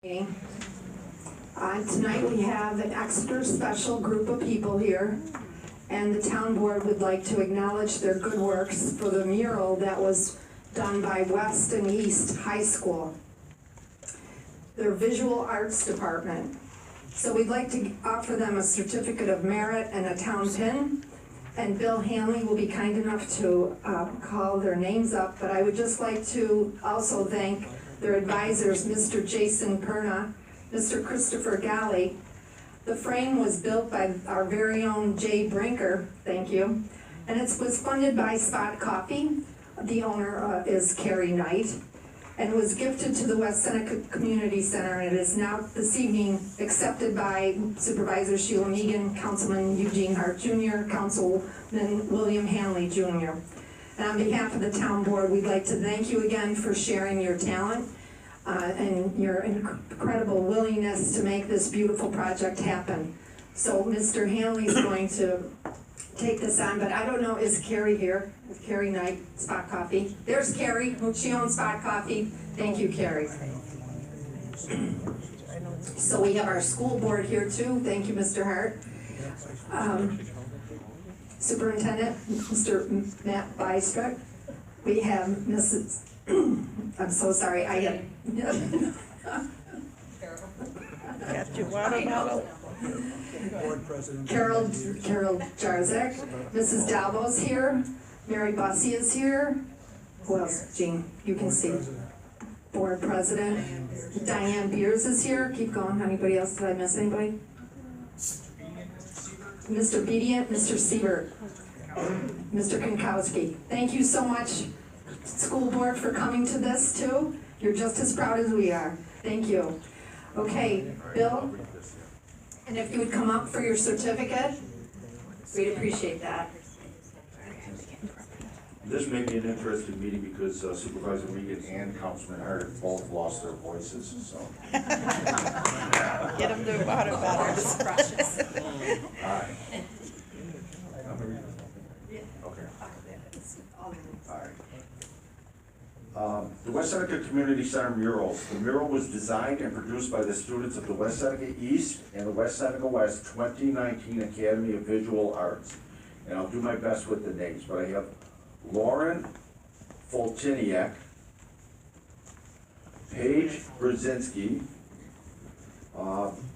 Tonight we have an Exeter special group of people here, and the town board would like to acknowledge their good works for the mural that was done by West and East High School, their visual arts department. So we'd like to offer them a certificate of merit and a town pin, and Bill Hanley will be kind enough to call their names up, but I would just like to also thank their advisors, Mr. Jason Perna, Mr. Christopher Galley. The frame was built by our very own Jay Brinker, thank you, and it was funded by Spot Coffee. The owner is Carrie Knight, and was gifted to the West Seneca Community Center, and it is now this evening accepted by Supervisor Sheila Megan, Councilman Eugene Hart Jr., Councilman William Hanley Jr. And on behalf of the town board, we'd like to thank you again for sharing your talent and your incredible willingness to make this beautiful project happen. So Mr. Hanley's going to take this on, but I don't know, is Carrie here? Is Carrie Knight, Spot Coffee? There's Carrie, she owns Spot Coffee. Thank you, Carrie. So we have our school board here too. Thank you, Mr. Hart. Superintendent, Mr. Matt Bystruck. We have Mrs. I'm so sorry, I have. Got your water bottle? Board President. Carol Jarzak. Mrs. Dalbo's here. Mary Bussey is here. Who else, Jean? You can see. Board President. Diane Beers is here. Keep going. Anybody else? Did I miss anybody? Mr. Bedient, Mr. Siebert, Mr. Kankowski. Thank you so much, school board, for coming to this too. You're just as proud as we are. Thank you. Okay, Bill, and if you would come up for your certificate, we'd appreciate that. This may be an interesting meeting because Supervisor Megan and Councilman Hart both lost their voices, so. Get them their water bottles. All right. Okay. All right. The West Seneca Community Center murals. The mural was designed and produced by the students of the West Seneca East and the West Seneca West 2019 Academy of Visual Arts. And I'll do my best with the names, but I have Lauren Foltiniak, Paige Brzezinski,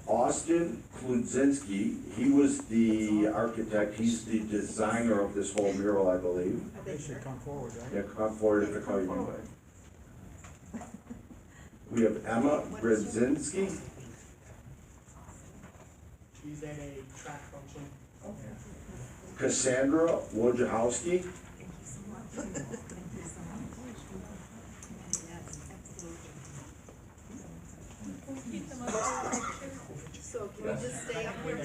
Austin Kludzinski. He was the architect. He's the designer of this whole mural, I believe. They should come forward, right? Yeah, come forward if they call you anyway. We have Emma Brzezinski. She's at a track function. Cassandra Wojciechowski. So can we just stay up here?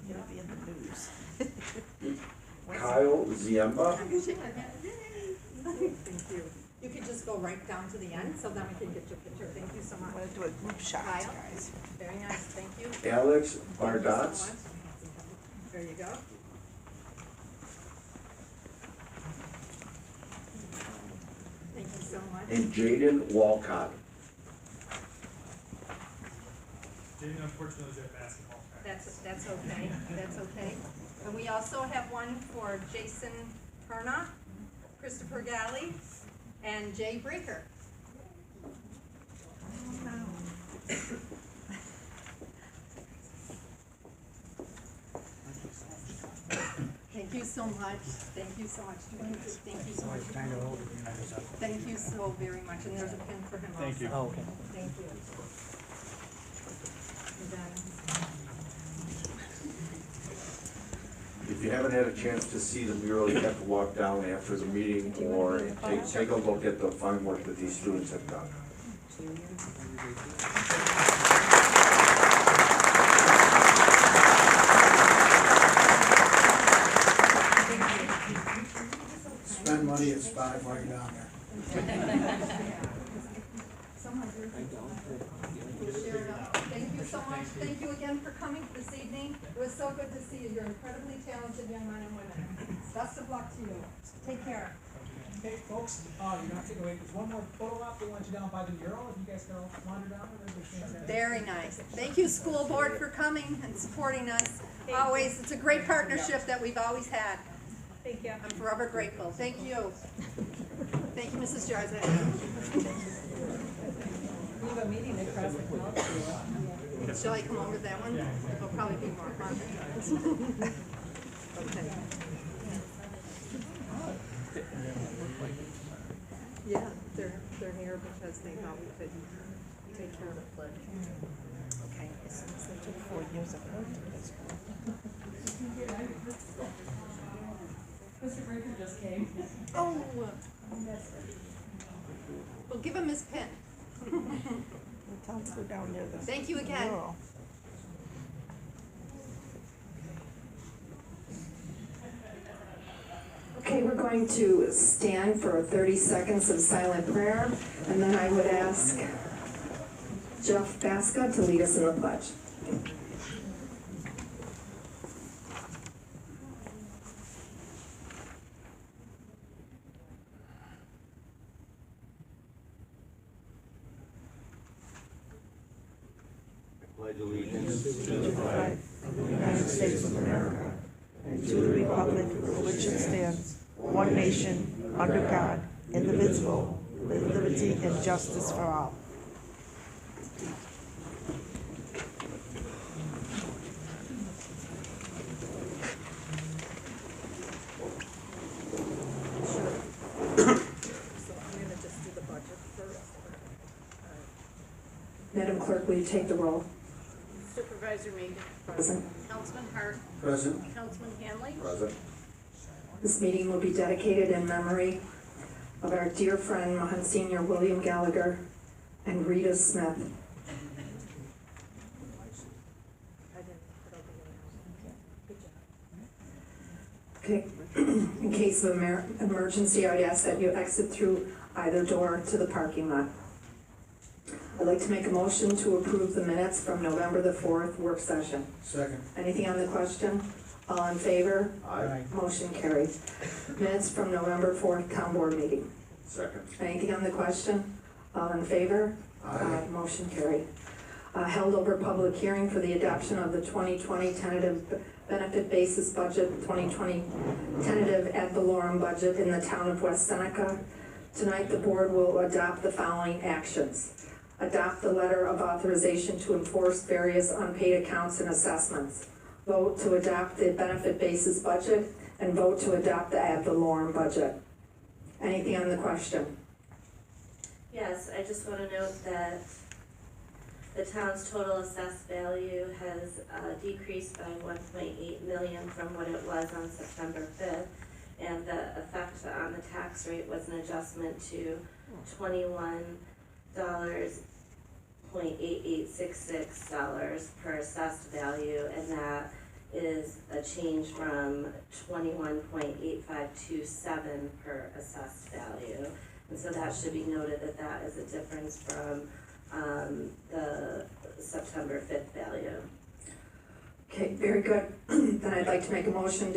It'll be in the news. Kyle Ziemba. Thank you. You could just go right down to the end, so then we can get your picture. Thank you so much. I'm gonna do a group shot, Kyle? guys. Very nice, thank you. Alex Thank you so Bardotz. much. There you go. Thank you so much. And Jaden Walcott. Jaden unfortunately is at basketball practice. That's okay, that's okay. And we also have one for Jason Perna, Christopher Galley, and Jay Brinker. Thank you so much. Thank you so much. Thank you so much. Kind of older. Thank you so very much. And there's a pin for him also. Thank you. Oh, okay. Thank you. And then, If you haven't had a chance to see the mural, you have to walk down after the meeting or take a look at the fine work that these students have done. Spend money at Spot while you're down there. Thank you so much. Thank you again for coming this evening. It was so good to see you. You're incredibly talented young men and women. Best of luck to you. Take care. Okay, folks, you're not taking away, there's one more photo op, they want you down by the mural, if you guys can all wander down, everybody can. Very nice. Thank you, school board, for coming and supporting us. Always, it's a great partnership that we've always had. Thank you. I'm forever grateful. Thank you. Thank you, Mrs. Jarza. We have a meeting across the country. Shall I come over that one? It'll probably be more fun. Okay. Yeah, they're here because they thought we could take care of the flood. Okay. Since they took 4 years of work to this one. Mr. Brinker just came. Oh. Well, give him his pen. Tell him to go down near the Thank you again. mural. Okay, we're going to stand for 30 seconds of silent prayer, and then I would ask Jeff Baska to lead us in the pledge. Pledge allegiance To the flag of the United States of America and to the republic for which it stands, one nation, under God, indivisible, with liberty and justice for all. Madam Clerk, will you take the roll? Supervisor Mead. Present. Councilman Hart. Present. Councilman Hanley. Present. This meeting will be dedicated in memory of our dear friend Monsignor William Gallagher and Rita Smith. Okay, in case of emergency, I would ask that you exit through either door to the parking lot. I'd like to make a motion to approve the minutes from November the 4th work session. Second. Anything on the question? All in favor? Aye. Motion carried. Minutes from November 4th town board meeting. Second. Anything on the question? All in favor? Aye. Motion carried. Held over public hearing for the adoption of the 2020 tentative benefit basis budget, 2020 tentative ad valorem budget in the town of West Seneca. Tonight, the board will adopt the following actions. Adopt the letter of authorization to enforce various unpaid accounts and assessments. Vote to adopt the benefit basis budget and vote to adopt the ad valorem budget. Anything on the question? Yes, I just want to note that the town's total assessed value has decreased by 1.8 million from what it was on September 5th. And the effect on the tax rate was an adjustment to $21.8866 per assessed value, and that is a change from 21.8527 per assessed value. And so that should be noted that that is a difference from the September 5th value. Okay, very good. Then I'd like to make a motion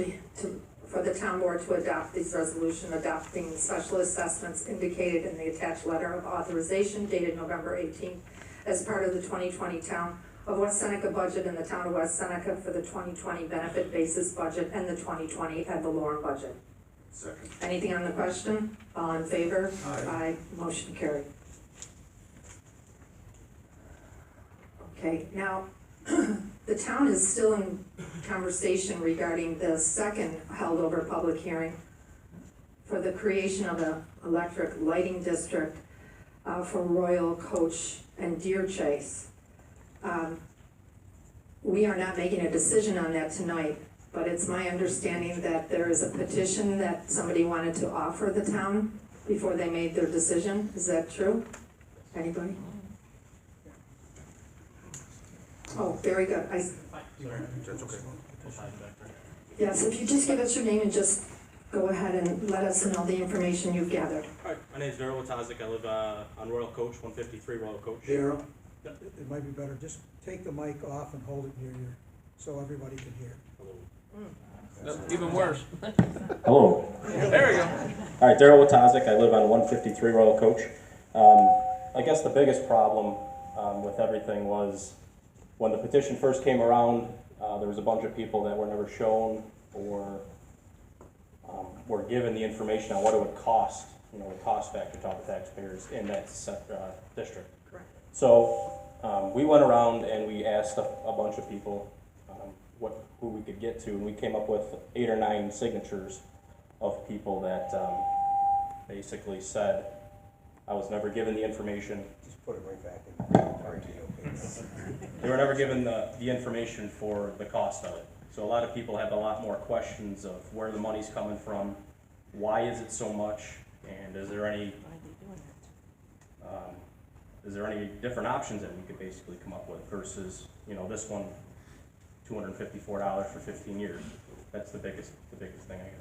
for the town board to adopt this resolution adopting special assessments indicated in the attached letter of authorization dated November 18th as part of the 2020 town of West Seneca budget in the town of West Seneca for the 2020 benefit basis budget and the 2020 ad valorem budget. Second. Anything on the question? All in favor? Aye. Motion carried. Okay, now, the town is still in conversation regarding the second held over public hearing for the creation of an electric lighting district for Royal Coach and Deer Chase. We are not making a decision on that tonight, but it's my understanding that there is a petition that somebody wanted to offer the town before they made their decision. Is that true? Anybody? Oh, very good. That's okay. Yes, if you just give us your name and just go ahead and let us know the information you've gathered. Hi, my name's Daryl Watazik. I live on Royal Coach, 153 Royal Coach. Daryl, it might be better, just take the mic off and hold it near you, so everybody can hear. Hello. Even worse. Hello. There we go. All right, Daryl Watazik. I live on 153 Royal Coach. I guess the biggest problem with everything was when the petition first came around, there was a bunch of people that were never shown or were given the information on what it would cost, the cost factor to all the taxpayers in that district. Correct. So we went around and we asked a bunch of people who we could get to, and we came up with 8 or 9 signatures of people that basically said, I was never given the information. Just put it right back in. They were never given the information for the cost of it. So a lot of people have a lot more questions of where the money's coming from, why is it so much, and is there any different options that we could basically come up with versus, this one, $254 for 15 years. That's the biggest thing, I guess.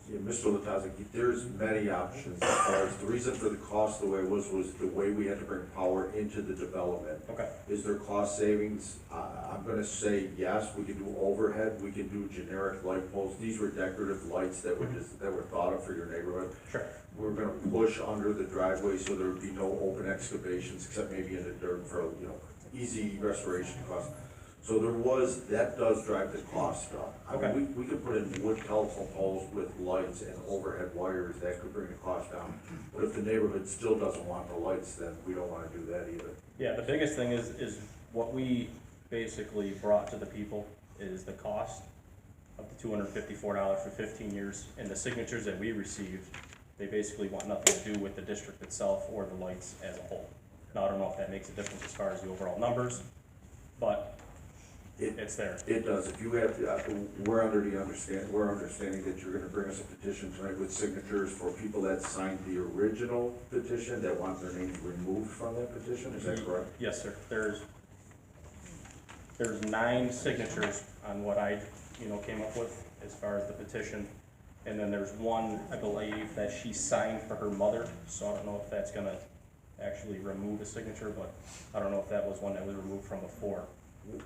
Yeah, Mr. Latazik, there's many options as far as, the reason for the cost the way it was the way we had to bring power into the development. Okay. Is there cost savings? I'm gonna say yes, we can do overhead, we can do generic light poles. These were decorative lights that were thought of for your neighborhood. Sure. We're gonna push under the driveway so there would be no open excavations except maybe in the dirt for, easy restoration costs. So that does drive the cost up. Okay. I mean, we could put in wood telephone poles with lights and overhead wires, that could bring the cost down. But if the neighborhood still doesn't want the lights, then we don't wanna do that either. Yeah, the biggest thing is what we basically brought to the people is the cost of the $254 for 15 years, and the signatures that we received, they basically want nothing to do with the district itself or the lights as a whole. Now, I don't know if that makes a difference as far as the overall numbers, but it's there. It does. If you have, we're understanding that you're gonna bring us a petition tonight with signatures for people that signed the original petition that want their names removed from that petition, is that correct? Yes, sir. There's 9 signatures on what I, came up with as far as the petition. And then there's one, I believe, that she signed for her mother, so I don't know if that's gonna actually remove a signature, but I don't know if that was one that was removed from before.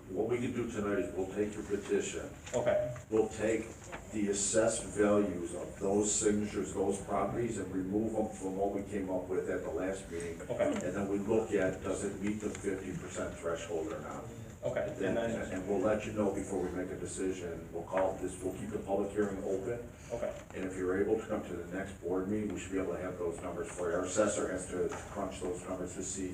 What we can do tonight is we'll take your petition, Okay, we'll take the assessed values of those signatures, those properties, and remove them from what we came up with at the last meeting. okay, And then we look at, does it meet the 50% threshold or not? okay. And we'll let you know before we make a decision. We'll keep the public hearing open. Okay, And if you're able to come to the next board meeting, we should be able to have those numbers for you. Our assessor has to crunch those numbers to see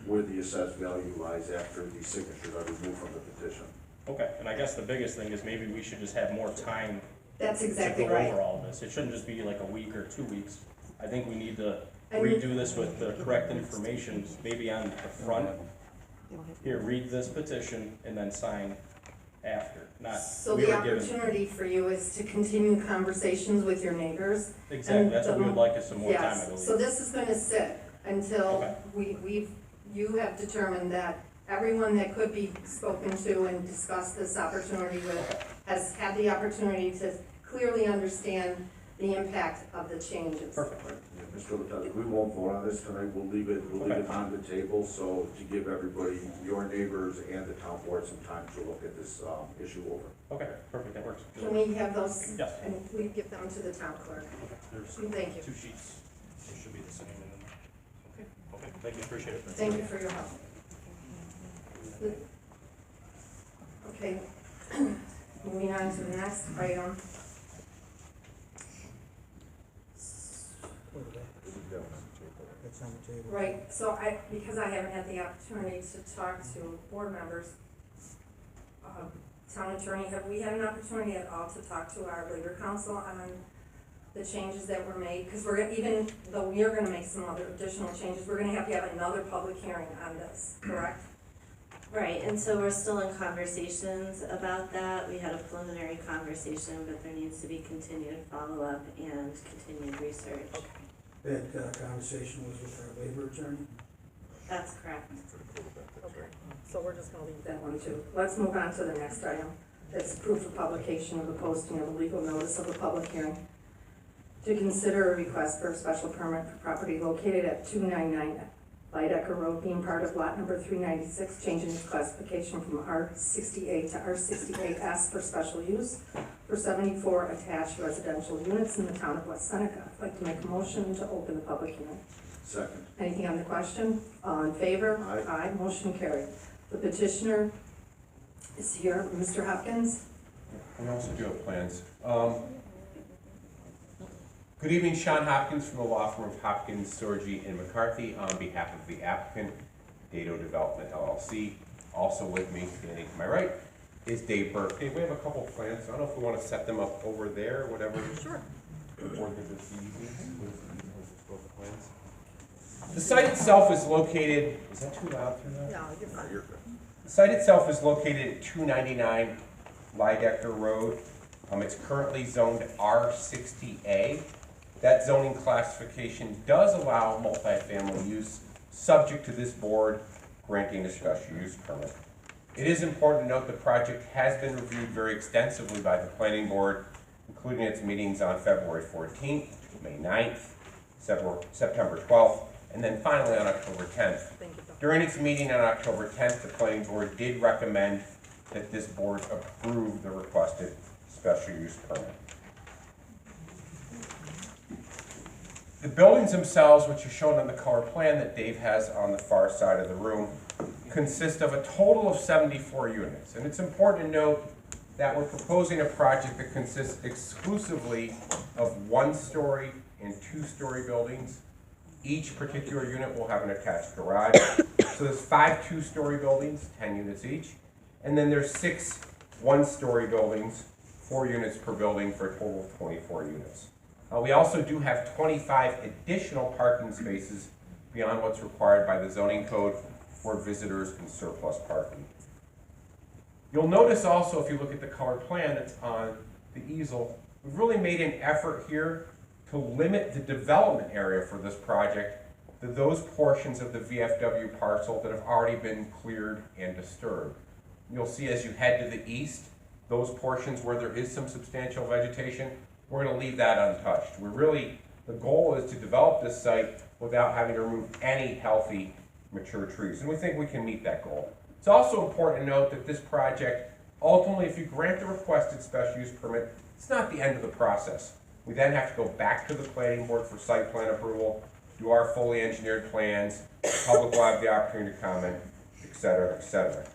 where the assessed value lies after the signatures are removed from the petition. okay. And I guess the biggest thing is maybe we should just have more time That's to exactly go right. over all of this. It shouldn't just be like a week or 2 weeks. I think we need to redo this with the correct information, maybe on the front. Here, read this petition and then sign after, not. So we the were given- opportunity for you is to continue conversations with your neighbors. Exactly, that's what we would like is some more time, I Yes, believe. so this is gonna sit until Okay. you have determined that everyone that could be spoken to and discuss this opportunity with has had the opportunity to clearly understand the impact of the changes. Perfect. Yeah, Mr. Latazik, we won't vote on this tonight. We'll leave it on the table, so to give everybody, your neighbors and the town board some time to look at this, issue over. Okay, perfect, that works. Can we have those? Yes. And we give them to the town clerk. There's Thank you. 2 sheets. It should be the same. And then, okay, thank you, appreciate it. Thank you for your help. Okay, moving on to the next item. That's on the table. Right, so because I haven't had the opportunity to talk to board members, town attorney, have we had an opportunity at all to talk to our labor council on the changes that were made? Because even though we are gonna make some other additional changes, we're gonna have to have another public hearing on this, correct? Right, and so we're still in conversations about that. We had a preliminary conversation, but there needs to be continued follow-up and continued research. That conversation was with our labor attorney? That's correct. Okay, so we're just gonna leave that one too. Let's move on to the next item. That's proof of publication of the posting of a legal notice of a public hearing to consider a request for a special permit for property located at 299 Lydecker Road being part of lot number 396, changing its classification from R68 to R68S for special use for 74 attached residential units in the town of West Seneca. I'd like to make a motion to open the public hearing. Second. Anything on the question? All in favor? Aye. Motion carried. The petitioner is here, Mr. Hopkins. I also do have plans. Good evening, Sean Hopkins from the law firm of Hopkins, Sorgi, and McCarthy on behalf of the applicant, Dado Development LLC. Also with me, standing to my right, is Dave Burke. Dave, we have a couple plans. I don't know if we want to set them up over there, or whatever. Sure. Or this evening. The site itself is located, is that too loud through that? No, you're fine. You're good. The site itself is located at 299 Lydecker Road. It's currently zoned R60A. That zoning classification does allow multifamily use, subject to this board granting a special use permit. It is important to note the project has been reviewed very extensively by the planning board, including its meetings on February 14th, May 9th, September 12th, and then finally on October 10th. During its meeting on October 10th, the planning board did recommend that this board approve the requested special use permit. The buildings themselves, which are shown on the color plan that Dave has on the far side of the room, consist of a total of 74 units. And it's important to note that we're proposing a project that consists exclusively of one-story and two-story buildings. Each particular unit will have an attached garage. So there's 5 two-story buildings, 10 units each. And then there's 6 one-story buildings, 4 units per building for a total of 24 units. We also do have 25 additional parking spaces beyond what's required by the zoning code for visitors and surplus parking. You'll notice also, if you look at the color plan that's on the easel, we've really made an effort here to limit the development area for this project to those portions of the VFW parcel that have already been cleared and disturbed. You'll see as you head to the east, those portions where there is some substantial vegetation, we're going to leave that untouched. The goal is to develop this site without having to remove any healthy, mature trees, and we think we can meet that goal. It's also important to note that this project, ultimately, if you grant the requested special use permit, it's not the end of the process. We then have to go back to the planning board for site plan approval, do our fully engineered plans, the public will have the opportunity to comment, et cetera, et cetera.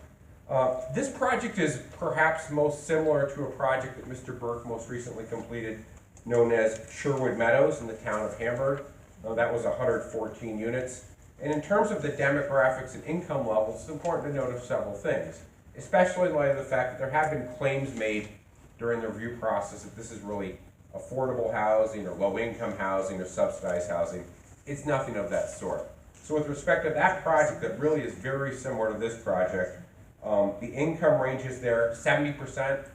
This project is perhaps most similar to a project that Mr. Burke most recently completed, known as Sherwood Meadows in the town of Hamburg. That was 114 units. And in terms of the demographics and income levels, it's important to note of several things, especially in light of the fact that there have been claims made during the review process that this is really affordable housing or low-income housing or subsidized housing. It's nothing of that sort. So with respect to that project that really is very similar to this project, the income ranges there, 70%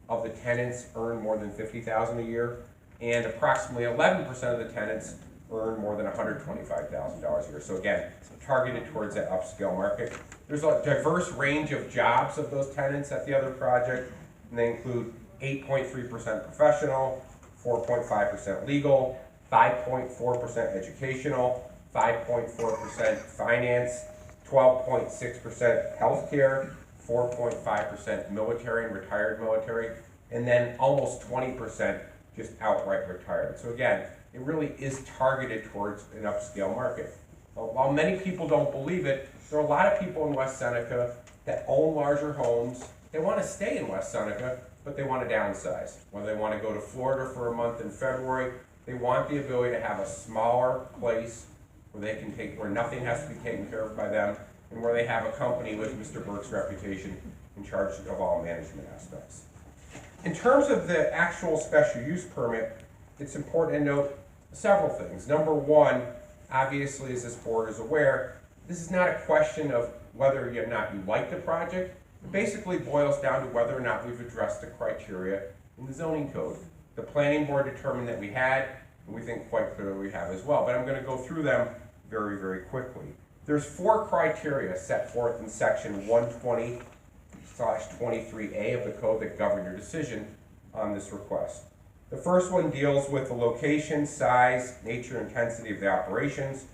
of the tenants earn more than $50,000 a year, and approximately 11% of the tenants earn more than $125,000 a year. So again, targeted towards that upscale market. There's a diverse range of jobs of those tenants at the other project, and they include 8.3% professional, 4.5% legal, 5.4% educational, 5.4% finance, 12.6% healthcare, 4.5% military and retired military, and then almost 20% just outright retired. So again, it really is targeted towards an upscale market. While many people don't believe it, there are a lot of people in West Seneca that own larger homes. They want to stay in West Seneca, but they want to downsize. Whether they want to go to Florida for a month in February, they want the ability to have a smaller place where nothing has to be taken care of by them, and where they have a company with Mr. Burke's reputation in charge of all management aspects. In terms of the actual special use permit, it's important to note several things. Number one, obviously, as this board is aware, this is not a question of whether or not you like the project. It basically boils down to whether or not we've addressed the criteria in the zoning code. The planning board determined that we had, and we think quite clearly we have as well. But I'm going to go through them very, very quickly. There's 4 criteria set forth in section 120/23A of the code that govern your decision on this request. The first one deals with the location, size, nature, intensity of the operations.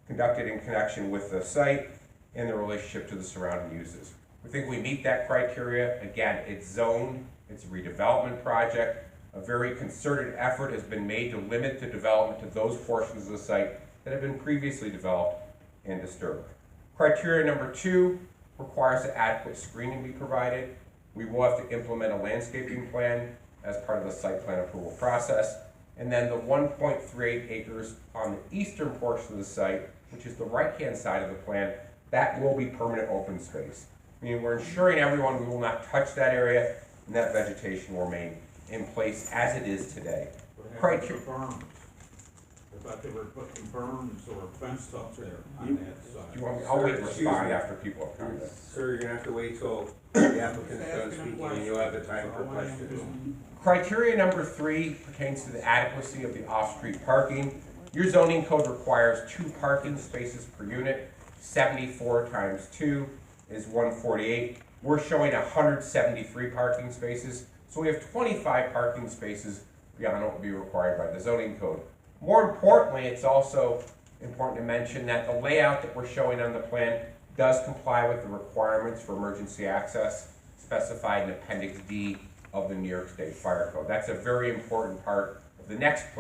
conducted in connection with the site and the relationship to the surrounding uses. We think we meet that criteria. Again, it's zoned, it's a redevelopment project. A very concerted effort has been made to limit the development to those portions of the site that have been previously developed and disturbed. Criteria number 2 requires that adequate screening be provided. We will have to implement a landscaping plan as part of the site plan approval process. And then the 1.38 acres on the eastern portion of the site, which is the right-hand side of the plan, that will be permanent open space. Meaning we're ensuring everyone we will not touch that area and that vegetation will remain in place as it is today. What happened to berms? I thought they were putting berms or fence up there on that side. Do you want me, I'll wait to respond after people have commented. Sir, you're gonna have to wait till the applicant's done speaking and you'll have the time for questions. Criteria number 3 pertains to the adequacy of the off-street parking. Your zoning code requires 2 parking spaces per unit. 74 times 2 is 148. We're showing 173 parking spaces, so we have 25 parking spaces beyond what would be required by the zoning code. More importantly, it's also important to mention that the layout that we're showing on the plan does comply with the requirements for emergency access specified in Appendix D of the New York State Fire Code. That's a very important part of the next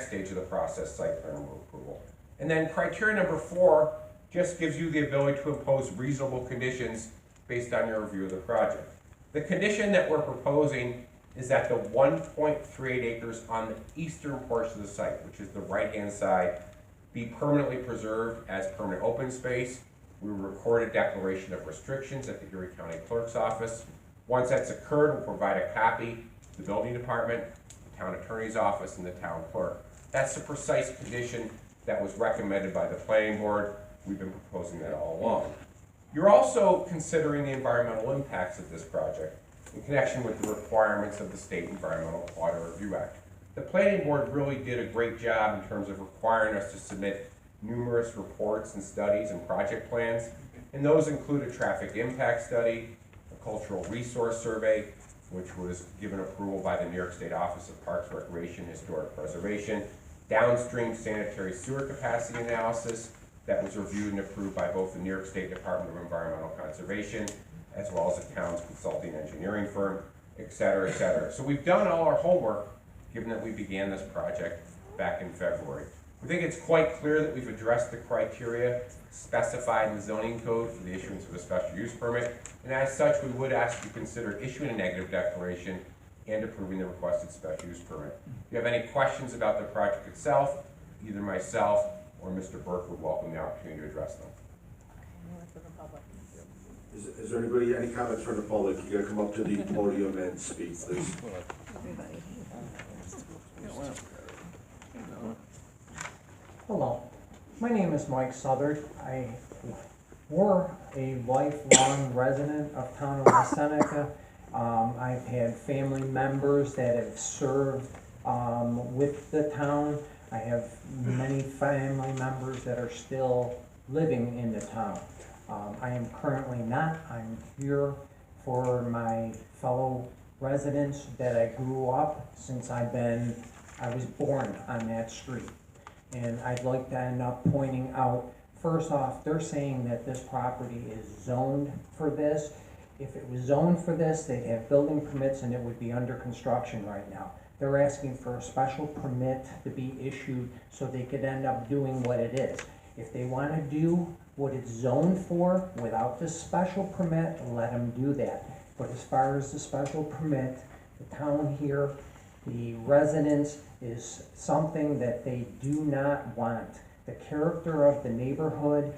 stage of the process, site plan approval. And then criteria number 4 just gives you the ability to impose reasonable conditions based on your review of the project. The condition that we're proposing is that the 1.38 acres on the eastern portion of the site, which is the right-hand side, be permanently preserved as permanent open space. We will record a declaration of restrictions at the Erie County Clerk's Office. Once that's occurred, we'll provide a copy to the building department, the town attorney's office, and the town clerk. That's the precise condition that was recommended by the planning board. We've been proposing that all along. You're also considering the environmental impacts of this project in connection with the requirements of the State Environmental Water Review Act. The planning board really did a great job in terms of requiring us to submit numerous reports and studies and project plans, and those include a traffic impact study, a cultural resource survey, which was given approval by the New York State Office of Parks, Recreation, and Historic Preservation, downstream sanitary sewer capacity analysis that was reviewed and approved by both the New York State Department of Environmental Conservation as well as the town's consulting engineering firm, et cetera, et cetera. So we've done all our homework, given that we began this project back in February. We think it's quite clear that we've addressed the criteria specified in the zoning code for the issuance of a special use permit, and as such, we would ask you to consider issuing a negative declaration and approving the requested special use permit. If you have any questions about the project itself, either myself or Mr. Burke would welcome the opportunity to address them. Is there anybody, any comments from the public? You gotta come up to the podium and speak, please. Hello, my name is Mike Southard. We're a lifelong resident of town of West Seneca. I've had family members that have served with the town. I have many family members that are still living in the town. I am currently not. I'm here for my fellow residents that I grew up since I was born on that street. And I'd like to end up pointing out, first off, they're saying that this property is zoned for this. If it was zoned for this, they'd have building permits and it would be under construction right now. They're asking for a special permit to be issued so they could end up doing what it is. If they want to do what it's zoned for without this special permit, let them do that. But as far as the special permit, the town here, the residents, is something that they do not want. The character of the neighborhood,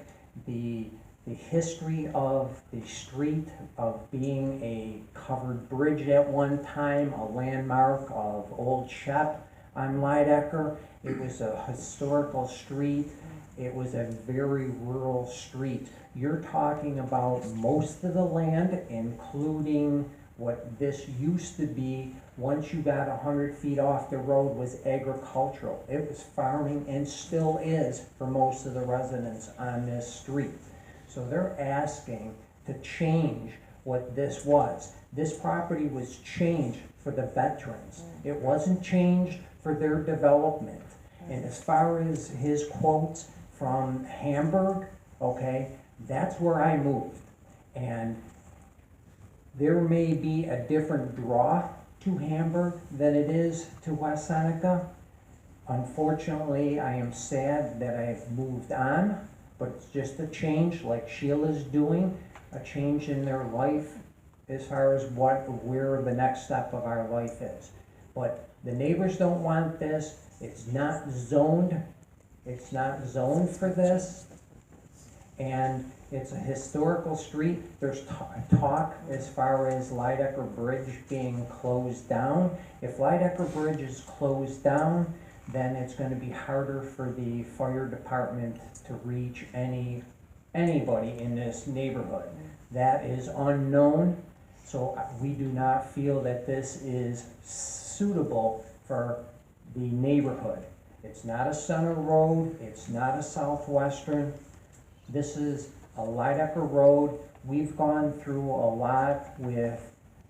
the history of the street, of being a covered bridge at one time, a landmark of Old Shep on Lydecker. It was a historical street. It was a very rural street. You're talking about most of the land, including what this used to be, once you got 100 feet off the road, was agricultural. It was farming and still is for most of the residents on this street. So they're asking to change what this was. This property was changed for the veterans. It wasn't changed for their development. And as far as his quotes from Hamburg, okay, that's where I moved. And there may be a different draw to Hamburg than it is to West Seneca. Unfortunately, I am sad that I've moved on, but it's just a change like Sheila's doing, a change in their life as far as where the next step of our life is. But the neighbors don't want this. It's not zoned. It's not zoned for this. And it's a historical street. There's talk as far as Lydecker Bridge being closed down. If Lydecker Bridge is closed down, then it's going to be harder for the fire department to reach anybody in this neighborhood. That is unknown, so we do not feel that this is suitable for the neighborhood. It's not a center road, it's not a southwestern. This is a Lydecker Road. We've gone through a lot with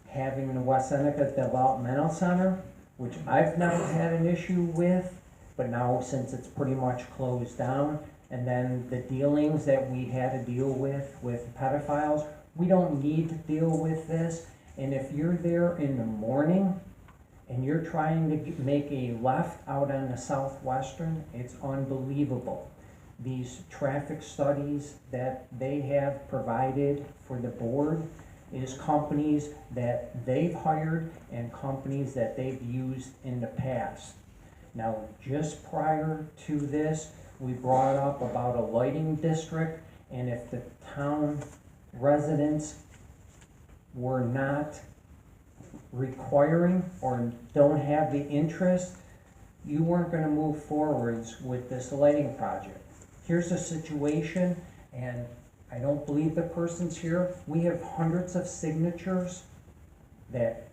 having the West Seneca Developmental Center, which I've never had an issue with, but now since it's pretty much closed down, and then the dealings that we had to deal with pedophiles, we don't need to deal with this. And if you're there in the morning and you're trying to make a left out on the southwestern, it's unbelievable. These traffic studies that they have provided for the board is companies that they've hired and companies that they've used in the past. Now, just prior to this, we brought up about a lighting district, and if the town residents were not requiring or don't have the interest, you weren't gonna move forwards with this lighting project. Here's a situation, and I don't believe the person's here. We have hundreds of signatures that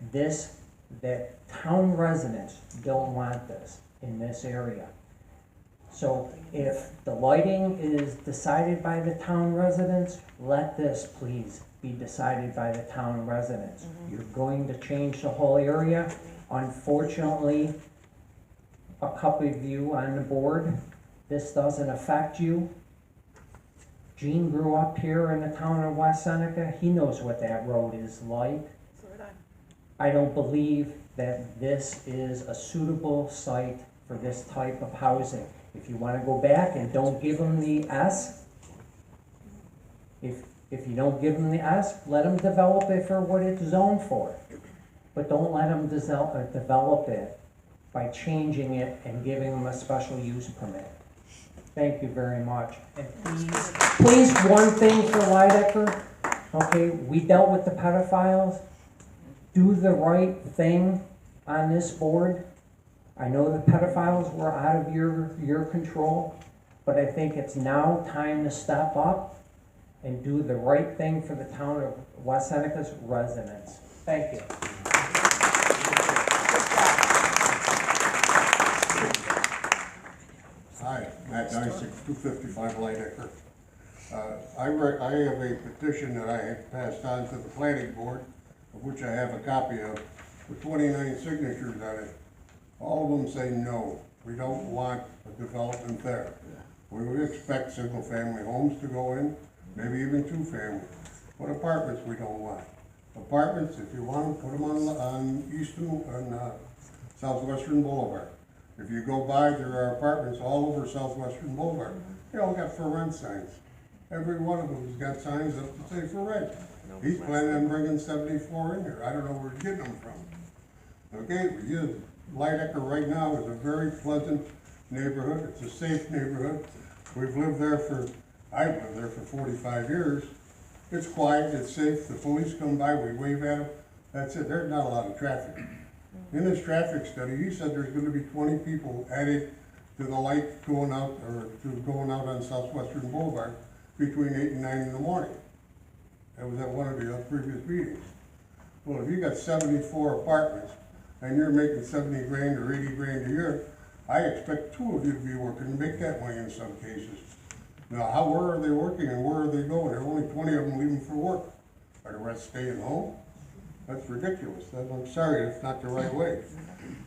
town residents don't want this in this area. So if the lighting is decided by the town residents, let this please be decided by the town residents. You're going to change the whole area. Unfortunately, a couple of you on the board, this doesn't affect you. Gene grew up here in the town of West Seneca. He knows what that road is like. I don't believe that this is a suitable site for this type of housing. If you want to go back and don't give them the S, if you don't give them the S, let them develop it for what it's zoned for. But don't let them develop it by changing it and giving them a special use permit. Thank you very much. And please, one thing for Lydecker, okay, we dealt with the pedophiles. Do the right thing on this board. I know the pedophiles were out of your control, but I think it's now time to step up and do the right thing for the town of West Seneca's residents. Thank you. Hi, Matt Dysick, 255 Lydecker. I have a petition that I had passed on to the planning board, of which I have a copy of, with 29 signatures on it. All of them say no, we don't want a development there. We would expect single-family homes to go in, maybe even two-family. But apartments we don't want. Apartments, if you want them, put them on Southwestern Boulevard. If you go by, there are apartments all over Southwestern Boulevard. They all got for rent signs. Every one of them has got signs up to say for rent. He's planning on bringing 74 in here. I don't know where he's getting them from. Okay, Lydecker right now is a very pleasant neighborhood. It's a safe neighborhood. I've lived there for 45 years. It's quiet, it's safe. The police come by, we wave at them. That's it. There's not a lot of traffic. In his traffic study, he said there's going to be 20 people added to the light going out on Southwestern Boulevard between 8 and 9 in the morning. That was at one of the previous meetings. Well, if you got 74 apartments and you're making 70 grand or 80 grand a year, I expect 2 of you to be working to make that money in some cases. Now, where are they working and where are they going? There are only 20 of them leaving for work. Are the rest staying home? That's ridiculous. I'm sorry, it's not the right way.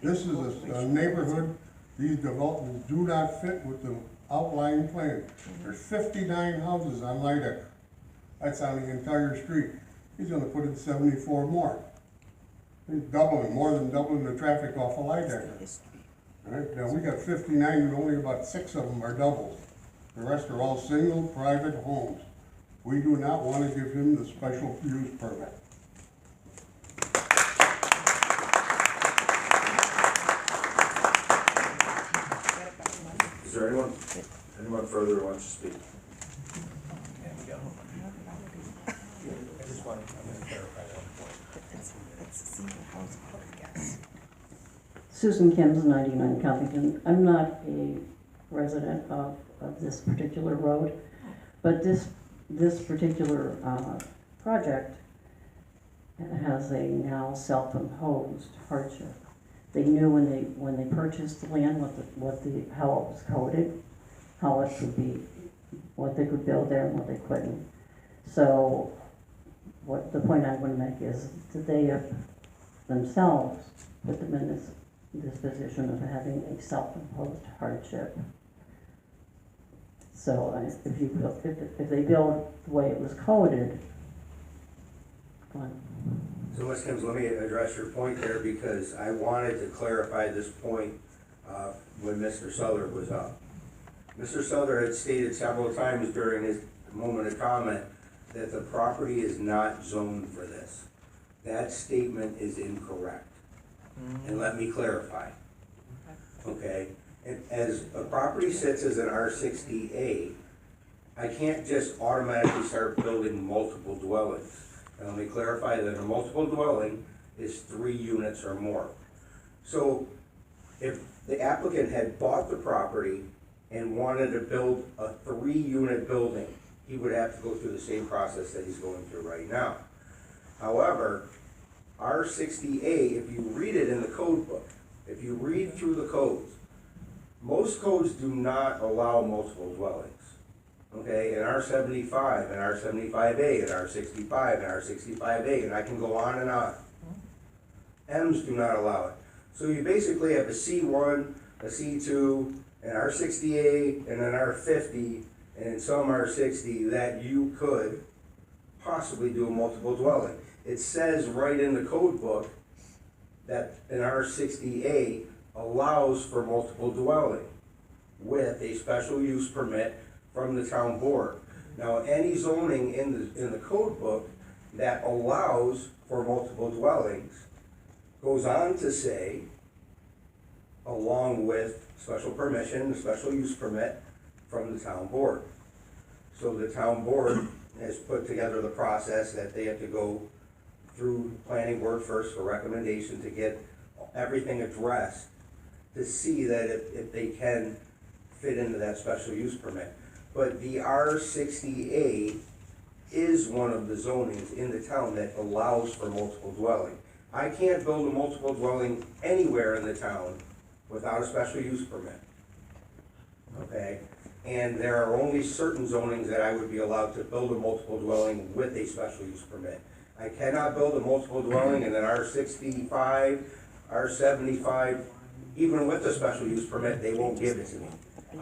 This is a neighborhood. These developments do not fit with the outline plan. There's 59 houses on Lydecker. That's on the entire street. He's gonna put in 74 more. He's doubling, more than doubling the traffic off of Lydecker. All right, now we got 59 and only about 6 of them are doubles. The rest are all single, private homes. We do not want to give him the special use permit. Is there anyone further who wants to speak? I just want, I'm gonna clarify one point. Susan Kim's 99 Covington. I'm not a resident of this particular road, but this particular project has a now self-imposed hardship. They knew when they purchased the land how it was coded, how it could be, what they could build there and what they couldn't. So what the point I want to make is that they have themselves put them in this position of having a self-imposed hardship. So if they build the way it was coded, go on. So Ms. Kimms, let me address your point there, because I wanted to clarify this point when Mr. Souther was up. Mr. Souther had stated several times during his moment of comment that the property is not zoned for this. That statement is incorrect. And let me clarify. Okay? And as a property sits as an R60A, I can't just automatically start building multiple dwellings. And let me clarify that a multiple dwelling is 3 units or more. So if the applicant had bought the property and wanted to build a 3-unit building, he would have to go through the same process that he's going through right now. However, R60A, if you read it in the code book, if you read through the codes, most codes do not allow multiple dwellings. Okay, in R75, and R75A, and R65, and R65A, and I can go on and on. M's do not allow it. So you basically have a C1, a C2, an R68, and an R50, and some R60 that you could possibly do a multiple dwelling. It says right in the code book that an R60A allows for multiple dwelling with a special use permit from the town board. Now, any zoning in the code book that allows for multiple dwellings goes on to say, along with special permission, the special use permit from the town board. So the town board has put together the process that they have to go through planning board first for recommendation to get everything addressed to see that if they can fit into that special use permit. But the R60A is one of the zonings in the town that allows for multiple dwelling. I can't build a multiple dwelling anywhere in the town without a special use permit. Okay? And there are only certain zonings that I would be allowed to build a multiple dwelling with a special use permit. I cannot build a multiple dwelling in an R65, R75, even with a special use permit, they won't give it to me.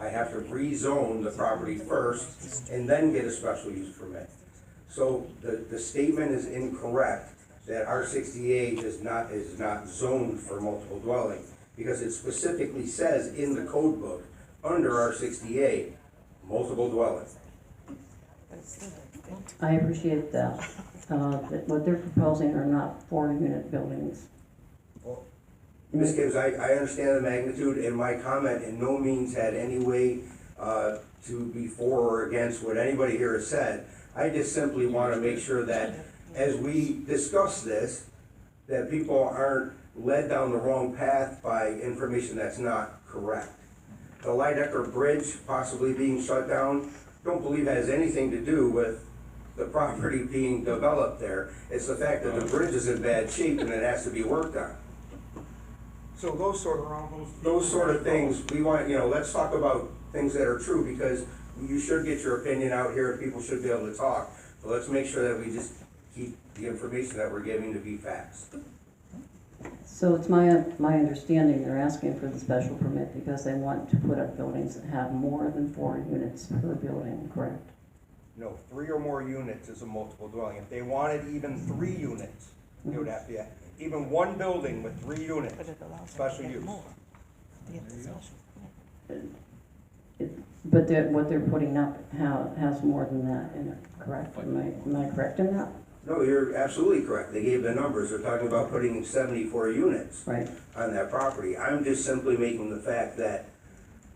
I have to rezone the property first and then get a special use permit. So the statement is incorrect that R68 is not zoned for multiple dwelling, because it specifically says in the code book under R68, multiple dwelling. I appreciate that. What they're proposing are not 4-unit buildings. Ms. Gibbs, I understand the magnitude, and my comment in no means had any way to be for or against what anybody here has said. I just simply want to make sure that as we discuss this, that people aren't led down the wrong path by information that's not correct. The Lydecker Bridge possibly being shut down, don't believe has anything to do with the property being developed there. It's the fact that the bridge is in bad shape and it has to be worked on. So those sort of things, we want, let's talk about things that are true, because you should get your opinion out here and people should be able to talk. So let's make sure that we just keep the information that we're giving to be facts. So it's my understanding they're asking for the special permit because they want to put up buildings that have more than 4 units per building, correct? No, 3 or more units is a multiple dwelling. If they wanted even 3 units, they would have to get, even one building with 3 units, special use. But what they're putting up has more than that in it, correct? Am I correct in that? No, you're absolutely correct. They gave the numbers. They're talking about putting 74 units Right. on that property. I'm just simply making the fact that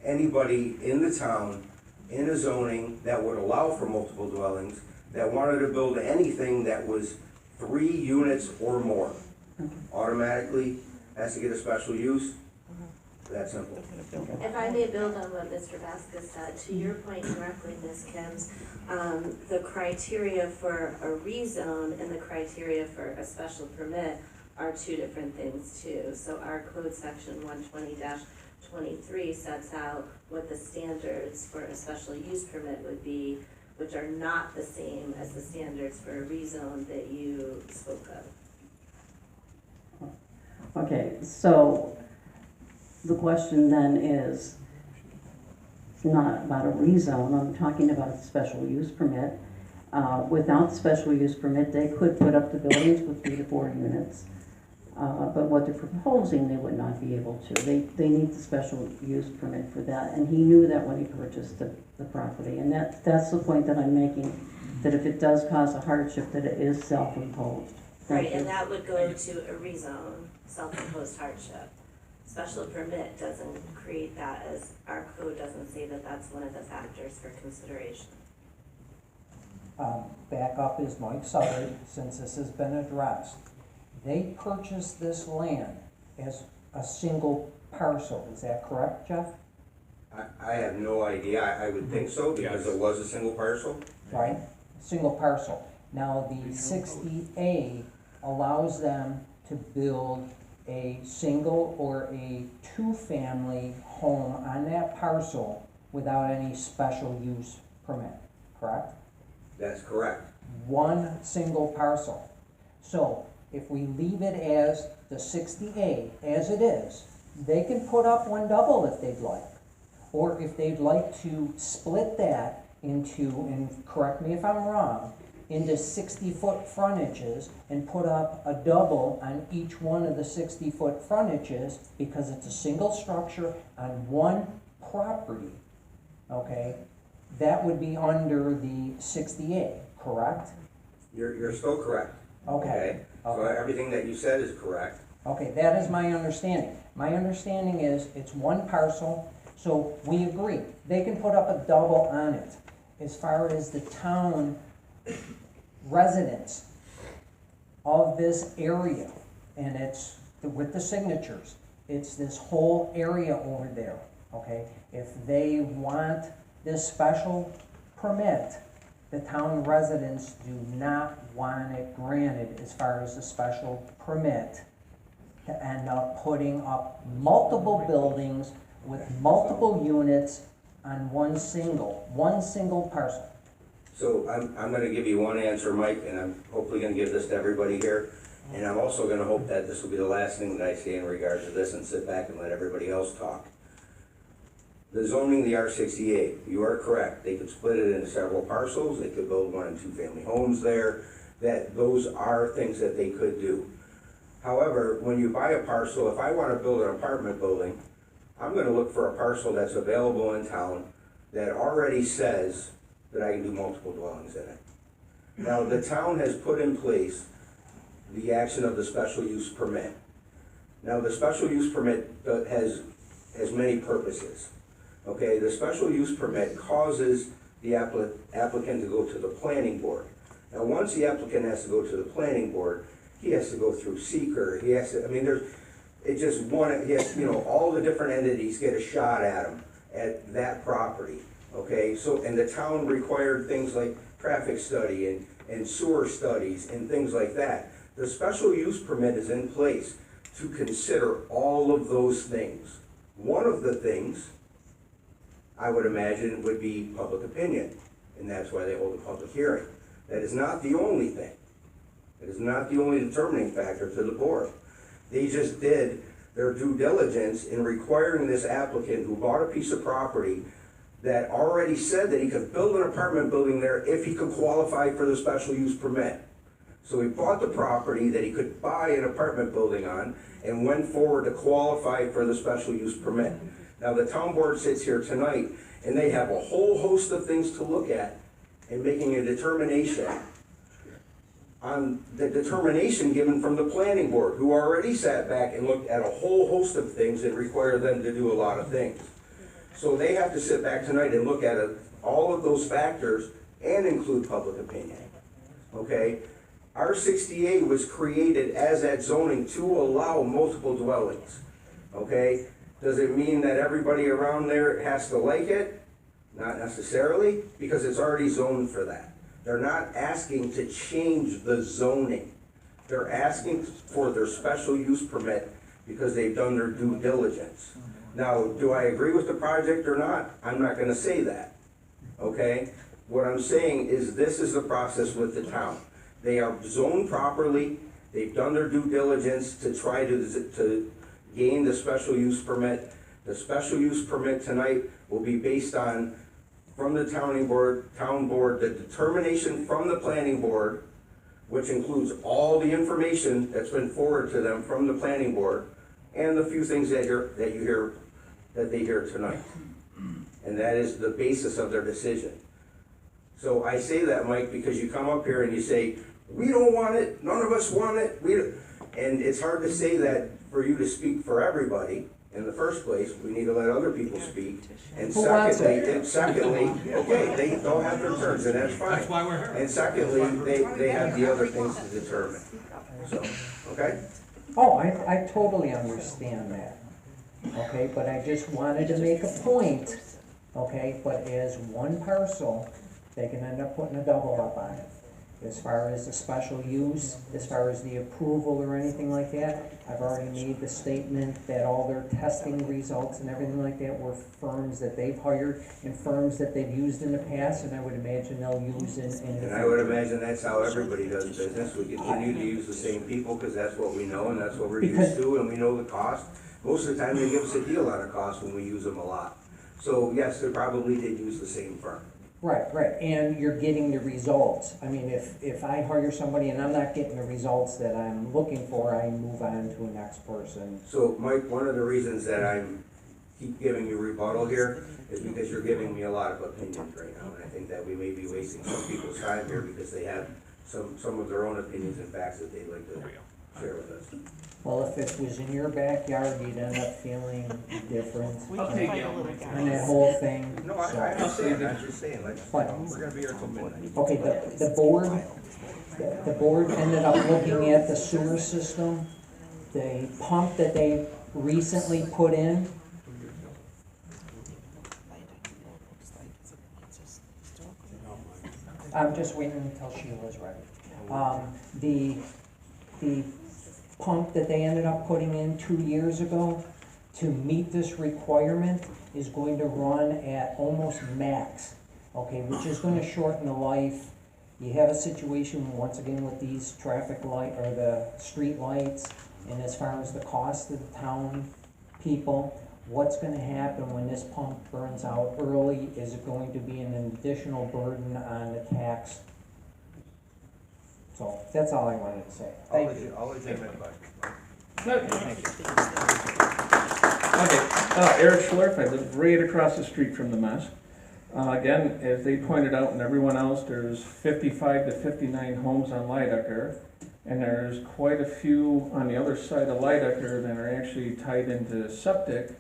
anybody in the town, in a zoning that would allow for multiple dwellings, that wanted to build anything that was 3 units or more, automatically has to get a special use. That simple. If I may build on what Mr. Vasquez said, to your point directly, Ms. Kims, the criteria for a rezone and the criteria for a special permit are 2 different things too. So our code section 120-23 sets out what the standards for a special use permit would be, which are not the same as the standards for a rezone that you spoke of. Okay, so the question then is, it's not about a rezone, I'm talking about a special use permit. Without the special use permit, they could put up the buildings with 3 to 4 units. But what they're proposing, they would not be able to. They need the special use permit for that, and he knew that when he purchased the property. And that's the point that I'm making, that if it does cause a hardship, that it is self-imposed. Right, and that would go to a rezone, self-imposed hardship. Special permit doesn't create that, as our code doesn't say that that's one of the factors for consideration. Back up is Mike Southard, since this has been addressed. They purchased this land as a single parcel, is that correct, Jeff? I have no idea. I would think so, because it was a single parcel. Right, single parcel. Now, the 60A allows them to build a single or a 2-family home on that parcel without any special use permit, correct? That's correct. One single parcel. So, if we leave it as the 60A, as it is, they can put up 1 double if they'd like. Or if they'd like to split that into, and correct me if I'm wrong, into 60-foot frontages and put up a double on each one of the 60-foot frontages, because it's a single structure on one property, okay? That would be under the 60A, correct? You're still correct. Okay. So everything that you said is correct. Okay, that is my understanding. My understanding is it's 1 parcel, so we agree. They can put up a double on it. As far as the town residents of this area, and it's with the signatures, it's this whole area over there, okay? If they want this special permit, the town residents do not want it granted as far as the special permit to end up putting up multiple buildings with multiple units on one single parcel. So I'm gonna give you one answer, Mike, and I'm hopefully gonna give this to everybody here. And I'm also gonna hope that this will be the last thing that I say in regard to this, and sit back and let everybody else talk. The zoning, the R68, you are correct. They could split it into several parcels. They could build 1 and 2 family homes there. Those are things that they could do. However, when you buy a parcel, if I wanna build an apartment building, I'm gonna look for a parcel that's available in town that already says that I can do multiple dwellings in it. Now, the town has put in place the action of the special use permit. Now, the special use permit has many purposes. Okay, the special use permit causes the applicant to go to the planning board. Now, once the applicant has to go to the planning board, he has to go through seeker, he has to, I mean, all the different entities get a shot at him, at that property, okay? So, and the town required things like traffic study and sewer studies and things like that. The special use permit is in place to consider all of those things. One of the things, I would imagine, would be public opinion, and that's why they hold a public hearing. That is not the only thing. It is not the only determining factor to the board. They just did their due diligence in requiring this applicant who bought a piece of property that already said that he could build an apartment building there if he could qualify for the special use permit. So he bought the property that he could buy an apartment building on and went forward to qualify for the special use permit. Now, the town board sits here tonight and they have a whole host of things to look at in making a determination on the determination given from the planning board, who already sat back and looked at a whole host of things that require them to do a lot of things. So they have to sit back tonight and look at all of those factors and include public opinion, okay? R68 was created as that zoning to allow multiple dwellings, okay? Does it mean that everybody around there has to like it? Not necessarily, because it's already zoned for that. They're not asking to change the zoning. They're asking for their special use permit because they've done their due diligence. Now, do I agree with the project or not? I'm not gonna say that, okay? What I'm saying is this is the process with the town. They are zoned properly, they've done their due diligence to try to gain the special use permit. The special use permit tonight will be based on, from the town board, the determination from the planning board, which includes all the information that's been forwarded to them from the planning board, and the few things that they hear tonight. And that is the basis of their decision. So I say that, Mike, because you come up here and you say, we don't want it, none of us want it, and it's hard to say that for you to speak for everybody. In the first place, we need to let other people speak. And secondly, okay, they'll have their turns, and that's fine. That's why we're here. And secondly, they have the other things to determine. So, okay? Oh, I totally understand that, okay, but I just wanted to make a point, okay, but as one parcel, they can end up putting a double up on it. As far as the special use, as far as the approval or anything like that, I've already made the statement that all their testing results and everything like that were firms that they've hired and firms that they've used in the past, and I would imagine they'll use in the And I would imagine that's how everybody does business. We continue to use the same people because that's what we know and that's what we're used to, and we know the cost. Most of the time, they give us a deal on a cost when we use them a lot. So yes, they probably did use the same firm. Right, and you're getting the results. I mean, if I hire somebody and I'm not getting the results that I'm looking for, I move on to a next person. So Mike, one of the reasons that I keep giving you rebuttal here is because you're giving me a lot of opinions right now. And I think that we may be wasting some people's time here because they have some of their own opinions and facts that they'd like to share with us. Well, if it was in your backyard, you'd end up feeling different. And that whole thing. No, I understand, I'm just saying, like, we're gonna be here till midnight. Okay, the board ended up looking at the sewer system, the pump that they recently put in. I'm just waiting until Sheila's ready. The pump that they ended up putting in 2 years ago to meet this requirement is going to run at almost max, okay, which is gonna shorten the life. You have a situation, once again, with these traffic light, or the street lights, and as far as the cost to the town people, what's gonna happen when this pump burns out early? Is it going to be an additional burden on the tax? So, that's all I wanted to say. Thank you. I'll let you make my. Okay, Eric Schlerf, I live right across the street from the mess. Again, as they pointed out and everyone else, there's 55 to 59 homes on Lydecker, and there's quite a few on the other side of Lydecker that are actually tied into septic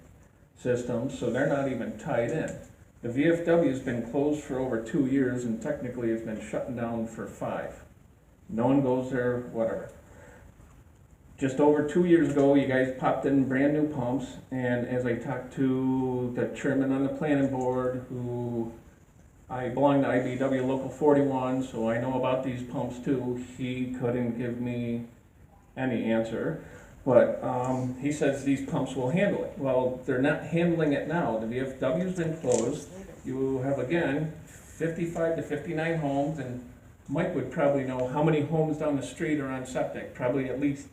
systems, so they're not even tied in. The VFW's been closed for over 2 years and technically it's been shutting down for 5. No one goes there, whatever. Just over 2 years ago, you guys popped in brand new pumps, and as I talked to the chairman on the planning board, who I belong to IBW Local 41, so I know about these pumps too, he couldn't give me any answer. But he says these pumps will handle it. Well, they're not handling it now. The VFW's been closed. You have, again, 55 to 59 homes, and Mike would probably know how many homes down the street are on septic, probably at least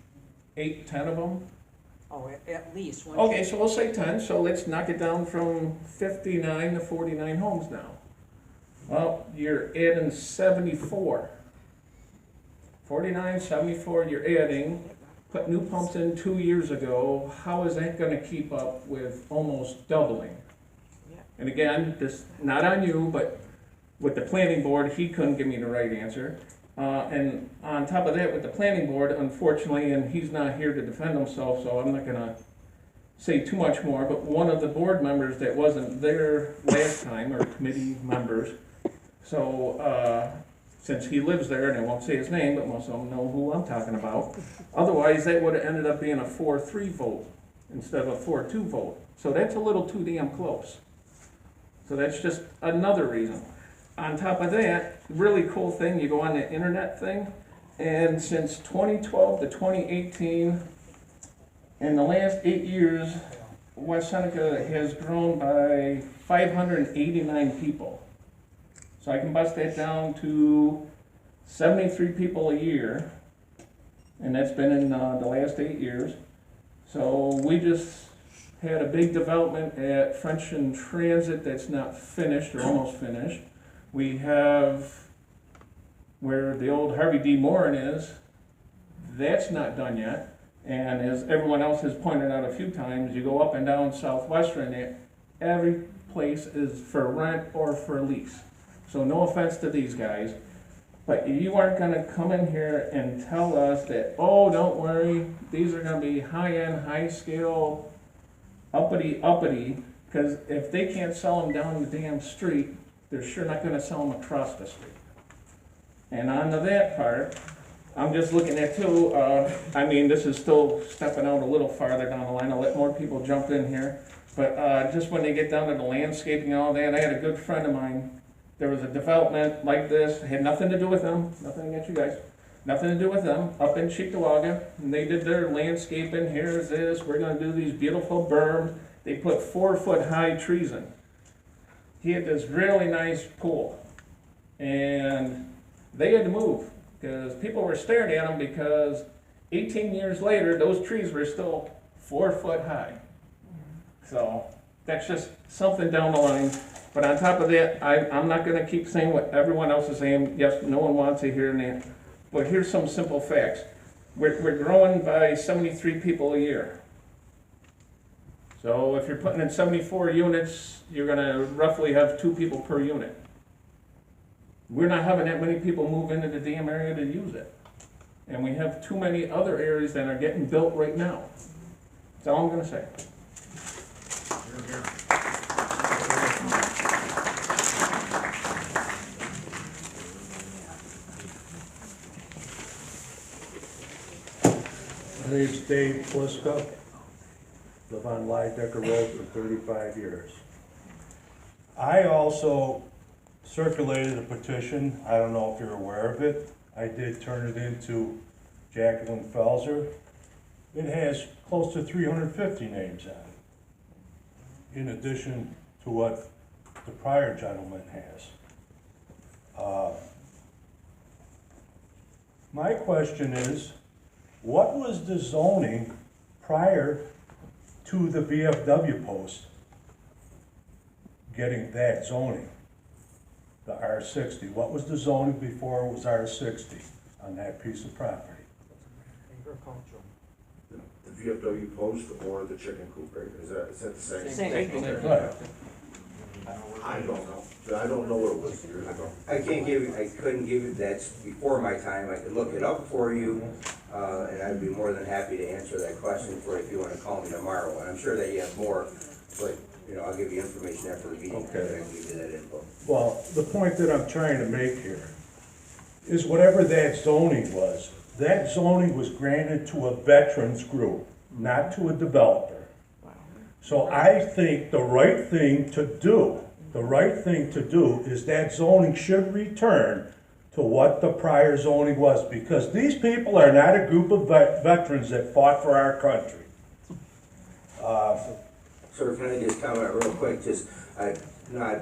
8, 10 of them. Oh, at least one. Okay, so we'll say 10, so let's knock it down from 59 to 49 homes now. Well, you're adding 74. 49, 74, you're adding, put new pumps in 2 years ago. How is that gonna keep up with almost doubling? And again, this, not on you, but with the planning board, he couldn't give me the right answer. And on top of that, with the planning board, unfortunately, and he's not here to defend himself, so I'm not gonna say too much more, but one of the board members that wasn't there last time, or committee members, so, since he lives there, and I won't say his name, but most of them know who I'm talking about, otherwise, that would've ended up being a 4-3 vote instead of a 4-2 vote. So that's a little too damn close. So that's just another reason. On top of that, really cool thing, you go on the internet thing, and since 2012 to 2018, in the last 8 years, West Seneca has grown by 589 people. So I can bust that down to 73 people a year, and that's been in the last 8 years. So we just had a big development at French and Transit that's not finished or almost finished. We have where the old Harvey D. Morin is, that's not done yet. And as everyone else has pointed out a few times, you go up and down Southwestern, every place is for rent or for lease. So no offense to these guys, but you aren't gonna come in here and tell us that, oh, don't worry, these are gonna be high-end, high-scale, uppity, because if they can't sell them down the damn street, they're sure not gonna sell them across the street. And on to that part, I'm just looking at too, I mean, this is still stepping out a little farther down the line, I'll let more people jump in here, but just when they get down to the landscaping and all that, I had a good friend of mine, there was a development like this, had nothing to do with them, nothing against you guys, nothing to do with them, up in Cheektowaga, and they did their landscaping, here's this, we're gonna do these beautiful berms, they put 4-foot high trees in. He had this really nice pool, and they had to move, because people were staring at him because 18 years later, those trees were still 4 foot high. So that's just something down the line. But on top of that, I'm not gonna keep saying what everyone else is saying. Yes, no one wants to hear that. But here's some simple facts. We're growing by 73 people a year. So if you're putting in 74 units, you're gonna roughly have 2 people per unit. We're not having that many people move into the damn area to use it. And we have too many other areas that are getting built right now. That's all I'm gonna say. My name's Dave Pliska. Live on Lydecker Road for 35 years. I also circulated a petition. I don't know if you're aware of it. I did turn it into Jacqueline Felser. It has close to 350 names on it, in addition to what the prior gentleman has. My question is, what was the zoning prior to the VFW post getting that zoning? The R60, what was the zoning before it was R60 on that piece of property? Agricultural. The VFW post or the chicken coop, right? Is that the same? Same thing. Right. I don't know. I don't know what it was years ago. I couldn't give you, that's before my time, I could look it up for you, and I'd be more than happy to answer that question for you if you wanna call me tomorrow, and I'm sure that you have more, but, you know, I'll give you information after the meeting, Okay. and I can give you that info. Well, the point that I'm trying to make here is whatever that zoning was granted to a veterans group, not to a developer. So I think the right thing to do is that zoning should return to what the prior zoning was, because these people are not a group of veterans that fought for our country. Sir, can I just comment real quick, not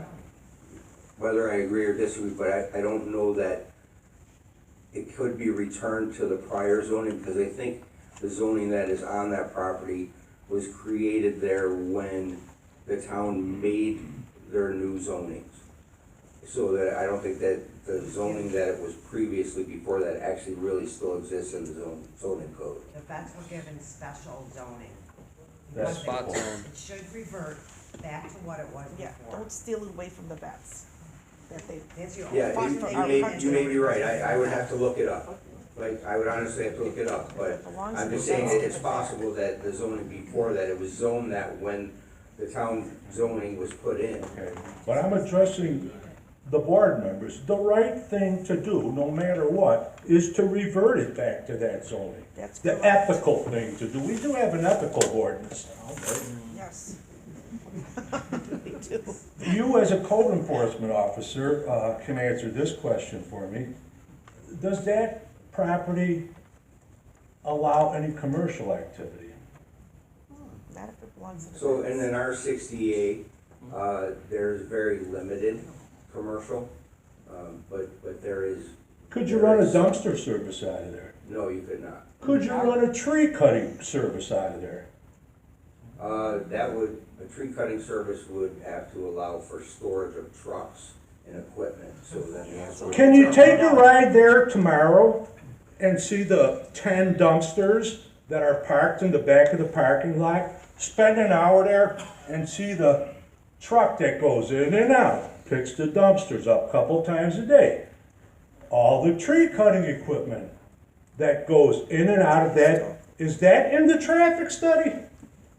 whether I agree or disagree, but I don't know that it could be returned to the prior zoning, because I think the zoning that is on that property was created there when the town made their new zonings. So that I don't think that the zoning that it was previously before that actually really still exists in the zoning code. The vets were given special zoning. That's Because spot zone. It should revert back to what it was Yeah, before. don't steal it away from the vets. That they, That's your Yeah, only you thing may, can you may do. be right, I would have to look it up. Like, I would honestly have to look it up, but I'm just saying that it's possible that the zoning before that, it was zoned that when the town zoning was put in. Okay, but I'm addressing the board members. The right thing to do, no matter what, is to revert it back to that zoning. That's The correct. ethical thing to do. We do have an ethical ordinance now, right? Yes. We do. You, as a code enforcement officer, can answer this question for me. Does that property allow any commercial activity? Not if it belongs to the So, vets. and in R 68, there's very limited commercial, but there is. Could you run a dumpster service out of there? No, you could not. Could you run a tree cutting service out of there? A tree cutting service would have to allow for storage of trucks and equipment, so then the answer. Can you take a ride there tomorrow and see the 10 dumpsters that are parked in the back of the parking lot? Spend an hour there and see the truck that goes in and out, picks the dumpsters up a couple times a day. All the tree cutting equipment that goes in and out of that, is that in the traffic study?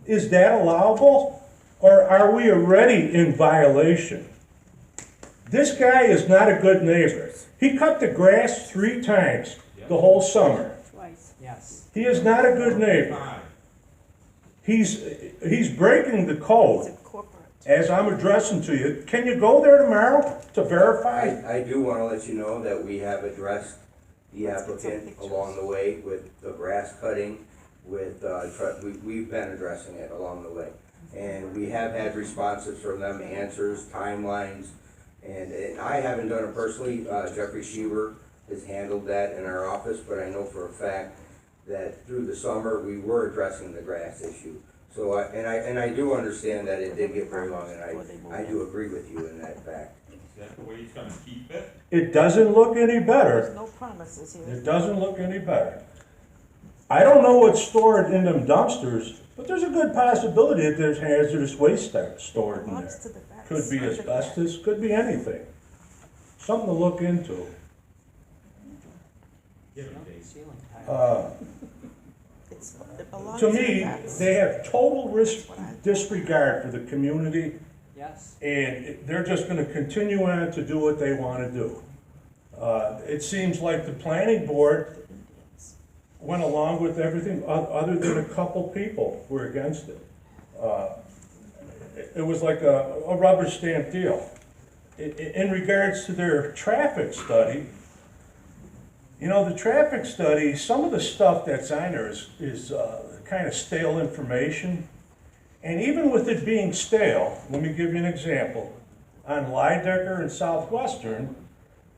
Is that allowable? Or are we already in violation? This guy is not a good neighbor. He cut the grass 3 times the whole summer. Twice. Yes. He is not a good neighbor. He's breaking the It's code a corporate. as I'm addressing to you. Can you go there tomorrow to verify? I do want to let you know that we have addressed the Let's get some applicant pictures. along the way with the grass cutting, with, we've been addressing it along the way. And we have had responses from them, answers, timelines, and I haven't done it personally. Jeffrey Sheaver has handled that in our office, but I know for a fact that through the summer, we were addressing the grass issue. So, I do understand that it did get very long, and I do agree with you in that fact. Is that the way he's gonna keep it? It doesn't look any There's better. no promises here. It doesn't look any better. I don't know what's stored in them dumpsters, but there's a good possibility that there's hazardous waste stored in Belongs there. to the vets. Could be Not the vets. asbestos, could be anything. Something to look into. Give it a taste. It belongs To to the me, vets. they have total disregard for the community, Yes. and they're just gonna continue on to do what they wanna do. It seems like the planning board went along with everything, other than a couple people were against it. It was like a rubber stamp deal. In regards to their traffic study, you know, the traffic study, some of the stuff that's on there is kind of stale information. And even with it being stale, let me give you an example. On Lydecker and Southwestern,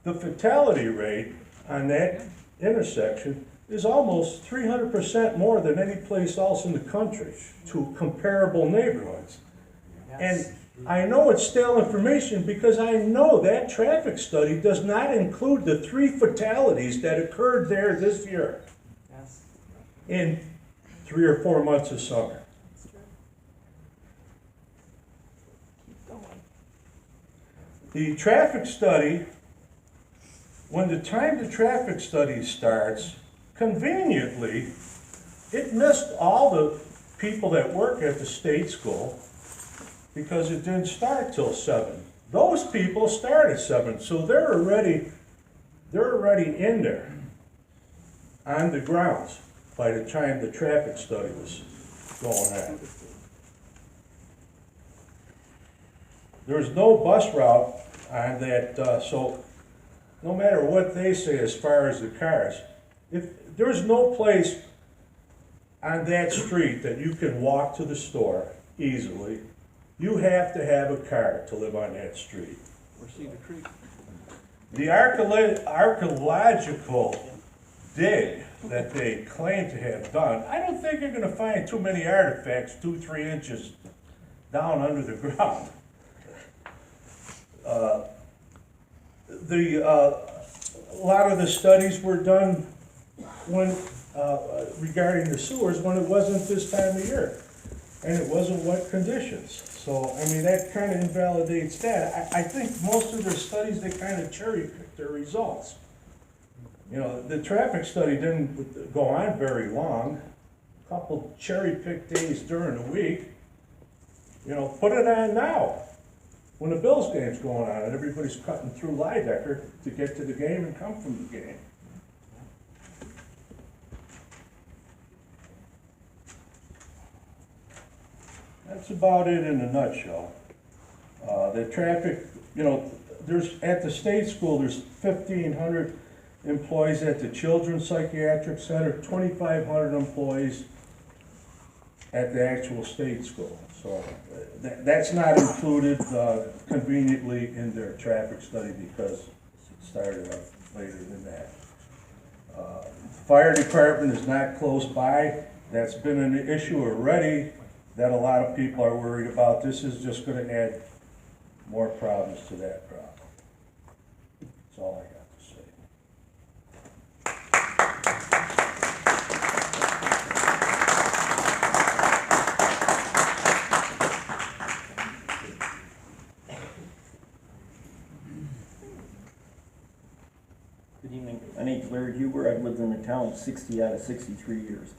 the fatality rate on that intersection is almost 300% more than any place else in the country to comparable neighborhoods. And I know it's stale information because I know that traffic study does not include the 3 fatalities that occurred there this year Yes. in 3 or 4 months of summer. Keep going. The traffic study, when the time the traffic study starts, conveniently, it missed all the people that work at the state school because it didn't start till 7. Those people start at 7, so they're already in there on the grounds by the time the traffic study was going on. There's no bus route on that, so no matter what they say as far as the cars, if there's no place on that street that you can walk to the store easily, you have to have a car to live on that street. Or Cedar Creek. The archaeological dig that they claim to have done, I don't think you're gonna find too many artifacts 2-3 inches down under the ground. A lot of the studies were done when, regarding the sewers, when it wasn't this time of year, and it wasn't wet conditions. So, I mean, that kind of invalidates that. I think most of their studies, they kind of cherry pick their results. You know, the traffic study didn't go on very long, a couple cherry-picked days during the week. You know, put it on now, when the Bills game's going on and everybody's cutting through Lydecker to get to the game and come from the game. That's about it in a nutshell. The traffic, you know, there's, at the state school, there's 1,500 employees at the Children's Psychiatric Center, 2,500 employees at the actual state school. So that's not included conveniently in their traffic study because it started up later than that. Fire department is not close by. That's been an issue already that a lot of people are worried about. This is just going to add more problems to that problem. That's all I got to say. Good evening. My name's Larry Huber. I've lived in the town 60 out of 63 years.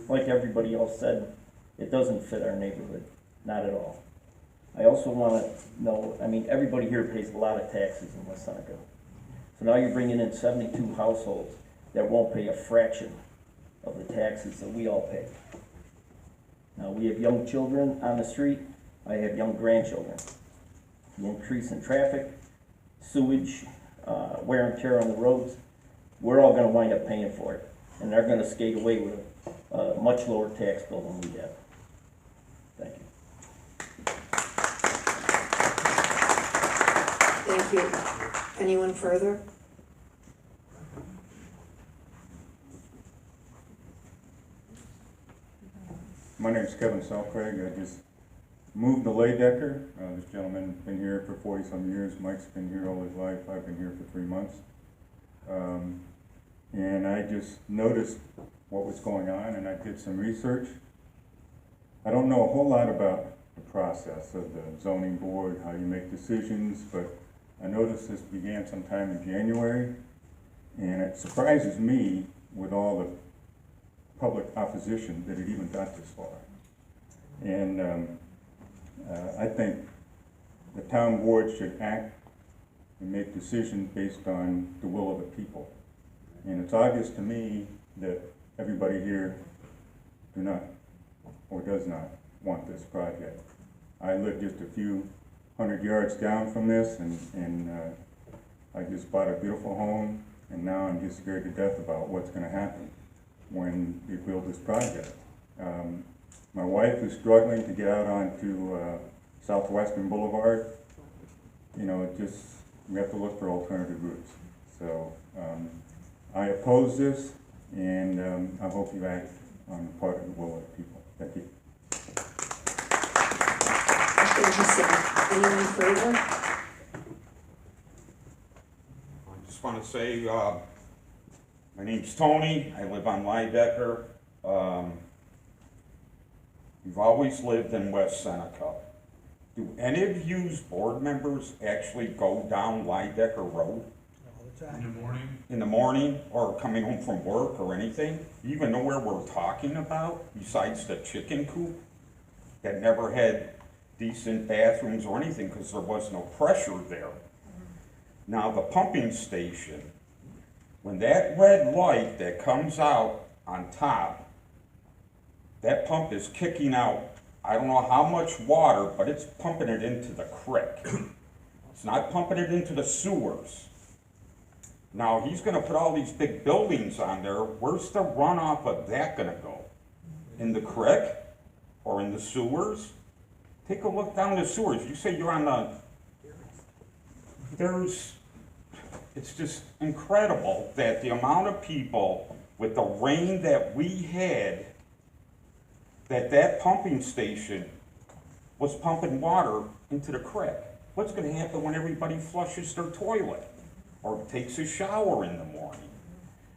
Like everybody else said, it doesn't fit our neighborhood, not at all. I also want to know, I mean, everybody here pays a lot of taxes in West Seneca. So now you're bringing in 72 households that won't pay a fraction of the taxes that we all pay. Now, we have young children on the street. I have young grandchildren. The increase in traffic, sewage, wear and tear on the roads, we're all going to wind up paying for it. And they're going to skate away with a much lower tax bill than we have. Thank you. Thank you. Anyone further? My name's Kevin Selcraig. I just moved to Lydecker. This gentleman's been here for 40-some years. Mike's been here all his life. I've been here for 3 months. And I just noticed what was going on, and I did some research. I don't know a whole lot about the process of the zoning board, how you make decisions, but I noticed this began sometime in January, and it surprises me with all the public opposition that it even got this far. And I think the town board should act and make decisions based on the will of the people. And it's obvious to me that everybody here do not, or does not, want this project. I live just a few 100 yards down from this, and I just bought a beautiful home, and now I'm just scared to death about what's going to happen when they build this project. My wife is struggling to get out onto Southwestern Boulevard. You know, we have to look for alternative routes. So I oppose this, and I hope you act on the part of the will of the people. Thank you. Thank you, sir. Anyone further? I just want to say, my name's Tony. I live on Lydecker. We've always lived in West Seneca. Do any of you board members actually go down Lydecker Road? In the morning? In the morning, or coming home from work or anything? You even know where we're talking about, besides the chicken coop that never had decent bathrooms or anything because there was no pressure there. Now the pumping station, when that red light that comes out on top, that pump is kicking out, I don't know how much water, but it's pumping it into the creek. It's not pumping it into the sewers. Now he's gonna put all these big buildings on there. Where's the runoff of that gonna go? In the creek or in the sewers? Take a look down the sewers. You say you're on the, It's just incredible that the amount of people with the rain that we had, that pumping station was pumping water into the creek. What's gonna happen when everybody flushes their toilet or takes a shower in the morning?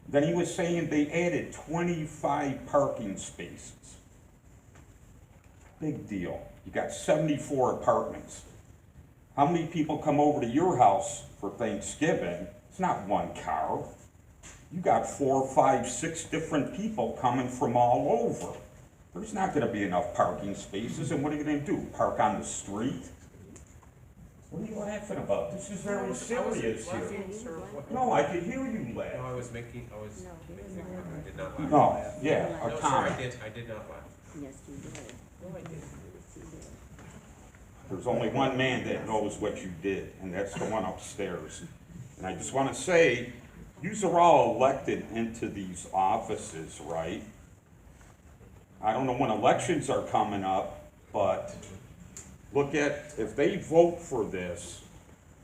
Then he was saying they added 25 parking spaces. Big deal. You got 74 apartments. How many people come over to your house for Thanksgiving? It's not one car. You got 4, 5, 6 different people coming from all over. There's not gonna be enough parking spaces, and what are you gonna do? Park on the street? What are you laughing about? This is very serious here. No, I could hear you laugh. No, I was making, I did not laugh. No, yeah, a No, sir, comment. I did not laugh. Yes, you did. No, I didn't. There's only one man that knows what you did, and that's the one upstairs. And I just wanna say, yous are all elected into these offices, right? I don't know when elections are coming up, but look at, if they vote for this,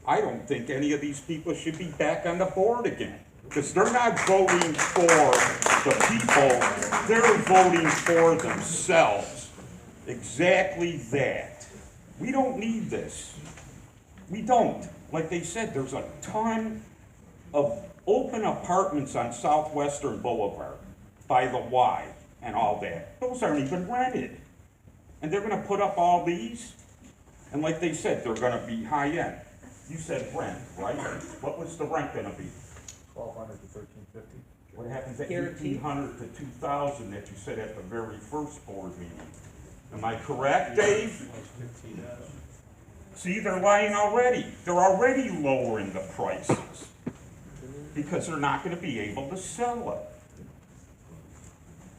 I don't think any of these people should be back on the board again. Because they're not voting for the people, they're voting for themselves. Exactly that. We don't need this. We don't. Like they said, there's a ton of open apartments on Southwestern Boulevard by the Y and all that. Those aren't even rented. And they're gonna put up all these? And like they said, they're gonna be high end. You said rent, right? What was the rent gonna be? $1,200 to $1,350. What happens at Guaranteed. 1,800 to 2,000 that you said at the very first board meeting? Am I correct, Dave? See, they're lying already. They're already lowering the prices because they're not gonna be able to sell it.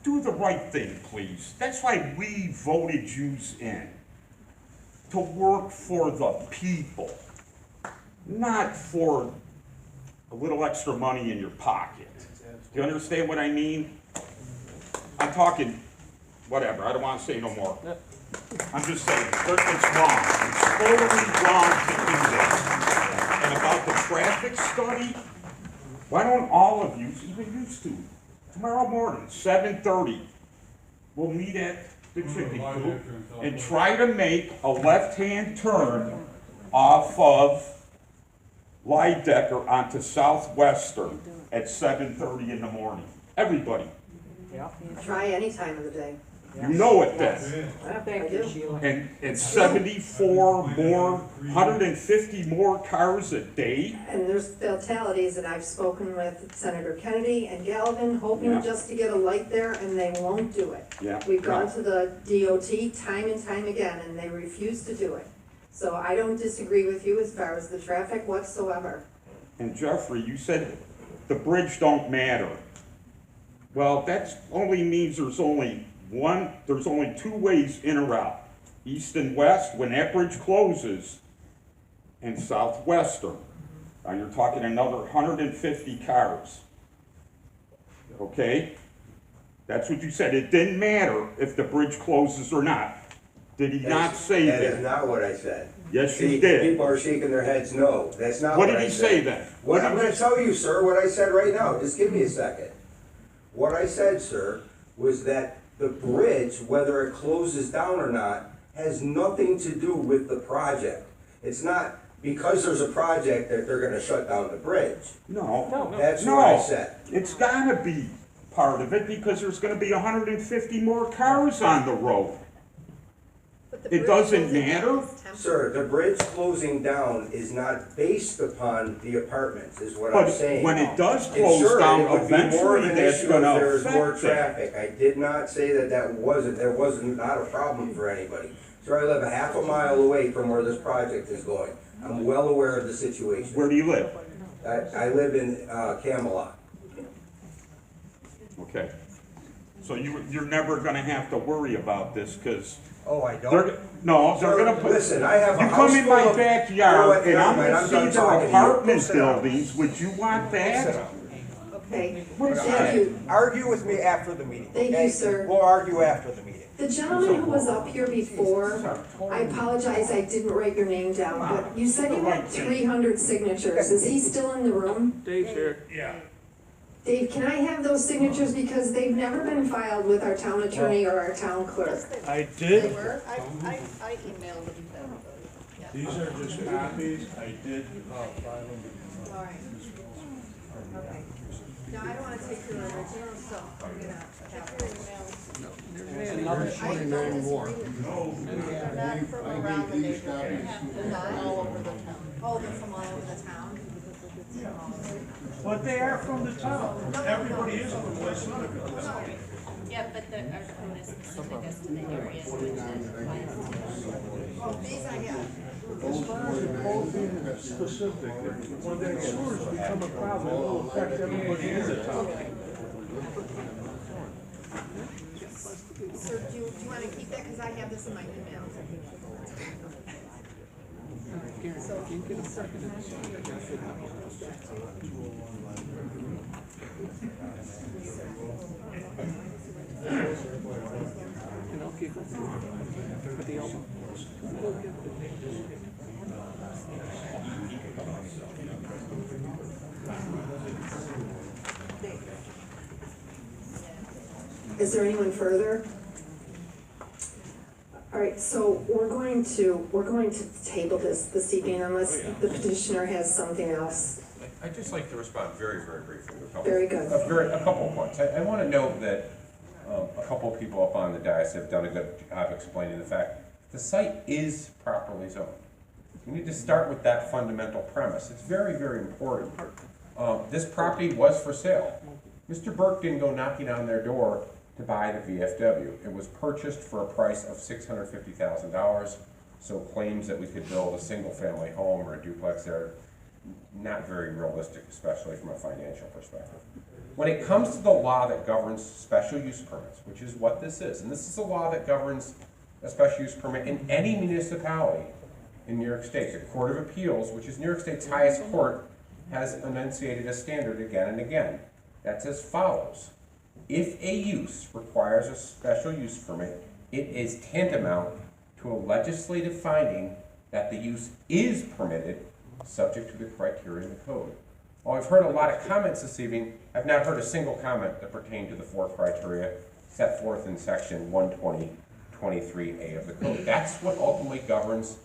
Do the right thing, please. That's why we voted yous in. To work for the people, not for a little extra money in your pocket. Do you understand what I mean? I'm talking, whatever, I don't want to say no more. I'm just saying, it's wrong. It's totally wrong to do this. And about the traffic study, why don't all of you, even you two, tomorrow morning, 7:30, we'll meet at the chicken coop and try to make a left-hand turn off of Lydecker onto Southwestern at 7:30 in the morning. Everybody, Try any time of the day. you know it then. I do. And it's 74 more, 150 more cars a day? And there's fatalities, and I've spoken with Senator Kennedy and Galvin, hoping Yeah. just to get a light there, and they won't do it. Yeah. We've gone to the DOT time and time again, and they refuse to do it. So I don't disagree with you as far as the traffic whatsoever. And Jeffrey, you said the bridge don't matter. Well, that only means there's only two ways in or out. East and west, when that bridge closes, and Southwestern. Now you're talking another 150 cars. Okay? That's what you said. It didn't matter if the bridge closes or not. Did he not say that? That is not what I said. Yes, you See, did. people are shaking their heads no. That's not What what did I he said. say then? What I'm gonna tell you, sir, what I said right now. Just give me a second. What I said, sir, was that the bridge, whether it closes down or not, has nothing to do with the project. It's not because there's a project that they're gonna shut down the bridge. No. That's No. what I said. It's gotta be part of it because there's gonna be 150 more cars on the road. It doesn't matter? Sir, the bridge closing down is not based upon the apartments, is what I'm But saying. when it does And close sure, down, it would be more of eventually an that's issue gonna if there's more affect that. traffic. I did not say that there wasn't not a problem for anybody. Sir, I live a half a mile away from where this project is going. I'm well aware of the situation. Where do you live? I live in Camelot. Okay. So you're never gonna have to worry about this, cause Oh, I don't? they're gonna put. Listen, I have a You house come in full my of- backyard and I'm Never mind, gonna I'm see done their talking to you. apartment Sit down. buildings, would you want that? Okay, What is thank that? you. Argue with me after the meeting, Thank you, okay? sir. We'll argue after the meeting. The gentleman who was up here before, I apologize, I didn't write your name down, but you said you had 300 signatures. Is he still in the room? Dave's here. Yeah. Dave, can I have those signatures because they've never been filed with our town attorney or our town clerk? I did. They were, I emailed them. These are just copies. I did file them. All right. Okay. No, I don't wanna take your original, so I'm gonna have your emails. Another 29 more. They're not from around the neighborhood, they're all over the town. Oh, they're from all over the town? But they are from the town. Everybody is from West Seneca. Yeah, but our code is specific as to the area to which it applies to. Oh, these I got. As far as the whole being specific, when that sewers become a problem, it will affect everybody in the town. Sir, do you wanna keep that, cause I have this in my email. So, sir, And I'll keep it for the album. Is there anyone further? All right, so we're going to table this evening unless the petitioner has something else. I'd just like to respond very, very briefly to a couple. Very good. A couple of points. I want to note that a couple of people up on the dais have done a good job explaining the fact the site is properly zoned. We need to start with that fundamental premise. It's very, very important. This property was for sale. Mr. Burke didn't go knocking on their door to buy the VFW. It was purchased for a price of $650,000, so claims that we could build a single-family home or a duplex there, not very realistic, especially from a financial perspective. When it comes to the law that governs special use permits, which is what this is, and this is a law that governs a special use permit in any municipality in New York State. The Court of Appeals, which is New York State's highest court, has enunciated a standard again and again. That's as follows. If a use requires a special use permit, it is tantamount to a legislative finding that the use is permitted subject to the criteria in the code. While I've heard a lot of comments this evening, I've not heard a single comment that pertained to the four criteria set forth in section 120.23a of the code. That's what ultimately governs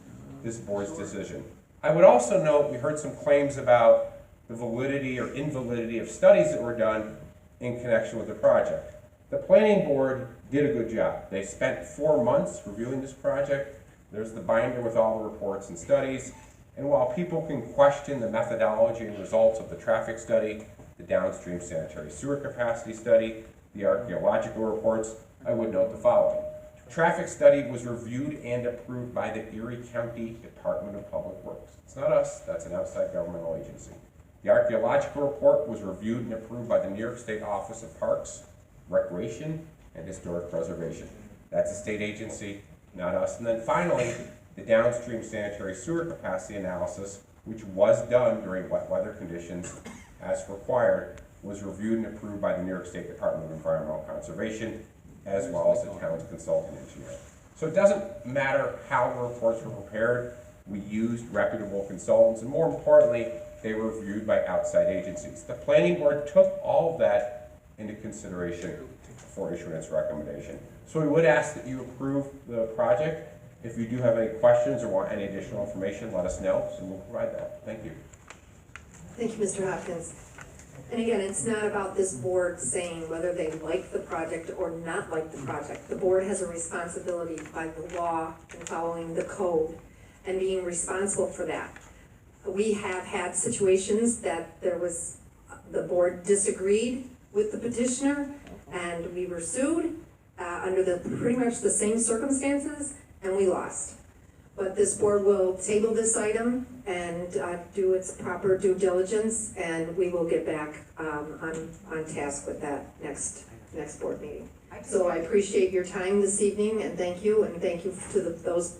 this board's decision. I would also note, we heard some claims about the validity or invalidity of studies that were done in connection with the project. The planning board did a good job. They spent 4 months reviewing this project. There's the binder with all the reports and studies. And while people can question the methodology and results of the traffic study, the downstream sanitary sewer capacity study, the archaeological reports, I would note the following. The traffic study was reviewed and approved by the Erie County Department of Public Works. It's not us, that's an outside governmental agency. The archaeological report was reviewed and approved by the New York State Office of Parks, Recreation, and Historic Preservation. That's a state agency, not us. And then finally, the downstream sanitary sewer capacity analysis, which was done during wet weather conditions as required, was reviewed and approved by the New York State Department of Environmental Conservation, as well as the town's consultant engineer. So it doesn't matter how the reports were prepared. We used reputable consultants, and more importantly, they were reviewed by outside agencies. The planning board took all of that into consideration for issuing its recommendation. So we would ask that you approve the project. If you do have any questions or want any additional information, let us know, and we'll provide that. Thank you. Thank you, Mr. Hopkins. And again, it's not about this board saying whether they like the project or not like the project. The board has a responsibility by the law and following the code and being responsible for that. We have had situations that the board disagreed with the petitioner and we were sued under pretty much the same circumstances and we lost. But this board will table this item and do its proper due diligence and we will get back on task with that next board meeting. So I appreciate your time this evening and thank you to those.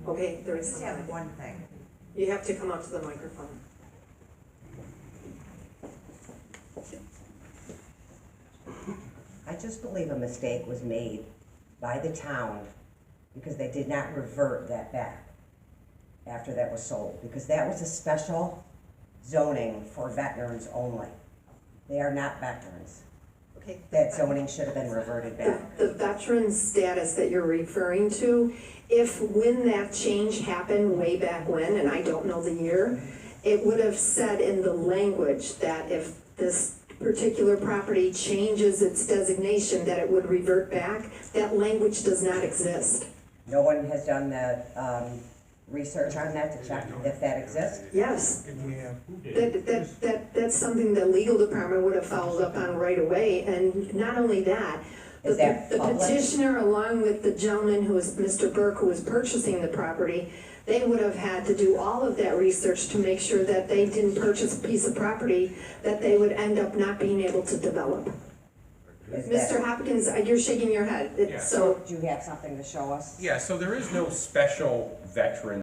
Okay, there is I just have one thing. You have to come up to the microphone. I just believe a mistake was made by the town because they did not revert that back after that was sold, because that was a special zoning for veterans only. They are not veterans. Okay. That zoning should have been reverted back. The veteran status that you're referring to, if when that change happened way back when, and I don't know the year, it would have said in the language that if this particular property changes its designation, that it would revert back. That language does not exist. No one has done the research on that to check if that exists? Yes. That's something the legal department would have followed up on right away, and not only that, Is that the public? petitioner, along with the gentleman who was Mr. Burke, who was purchasing the property, they would have had to do all of that research to make sure that they didn't purchase a piece of property that they would end up not being able to develop. Mr. Hopkins, you're shaking your head. Yeah. So Do you have something to show us? Yeah, so there is no special veteran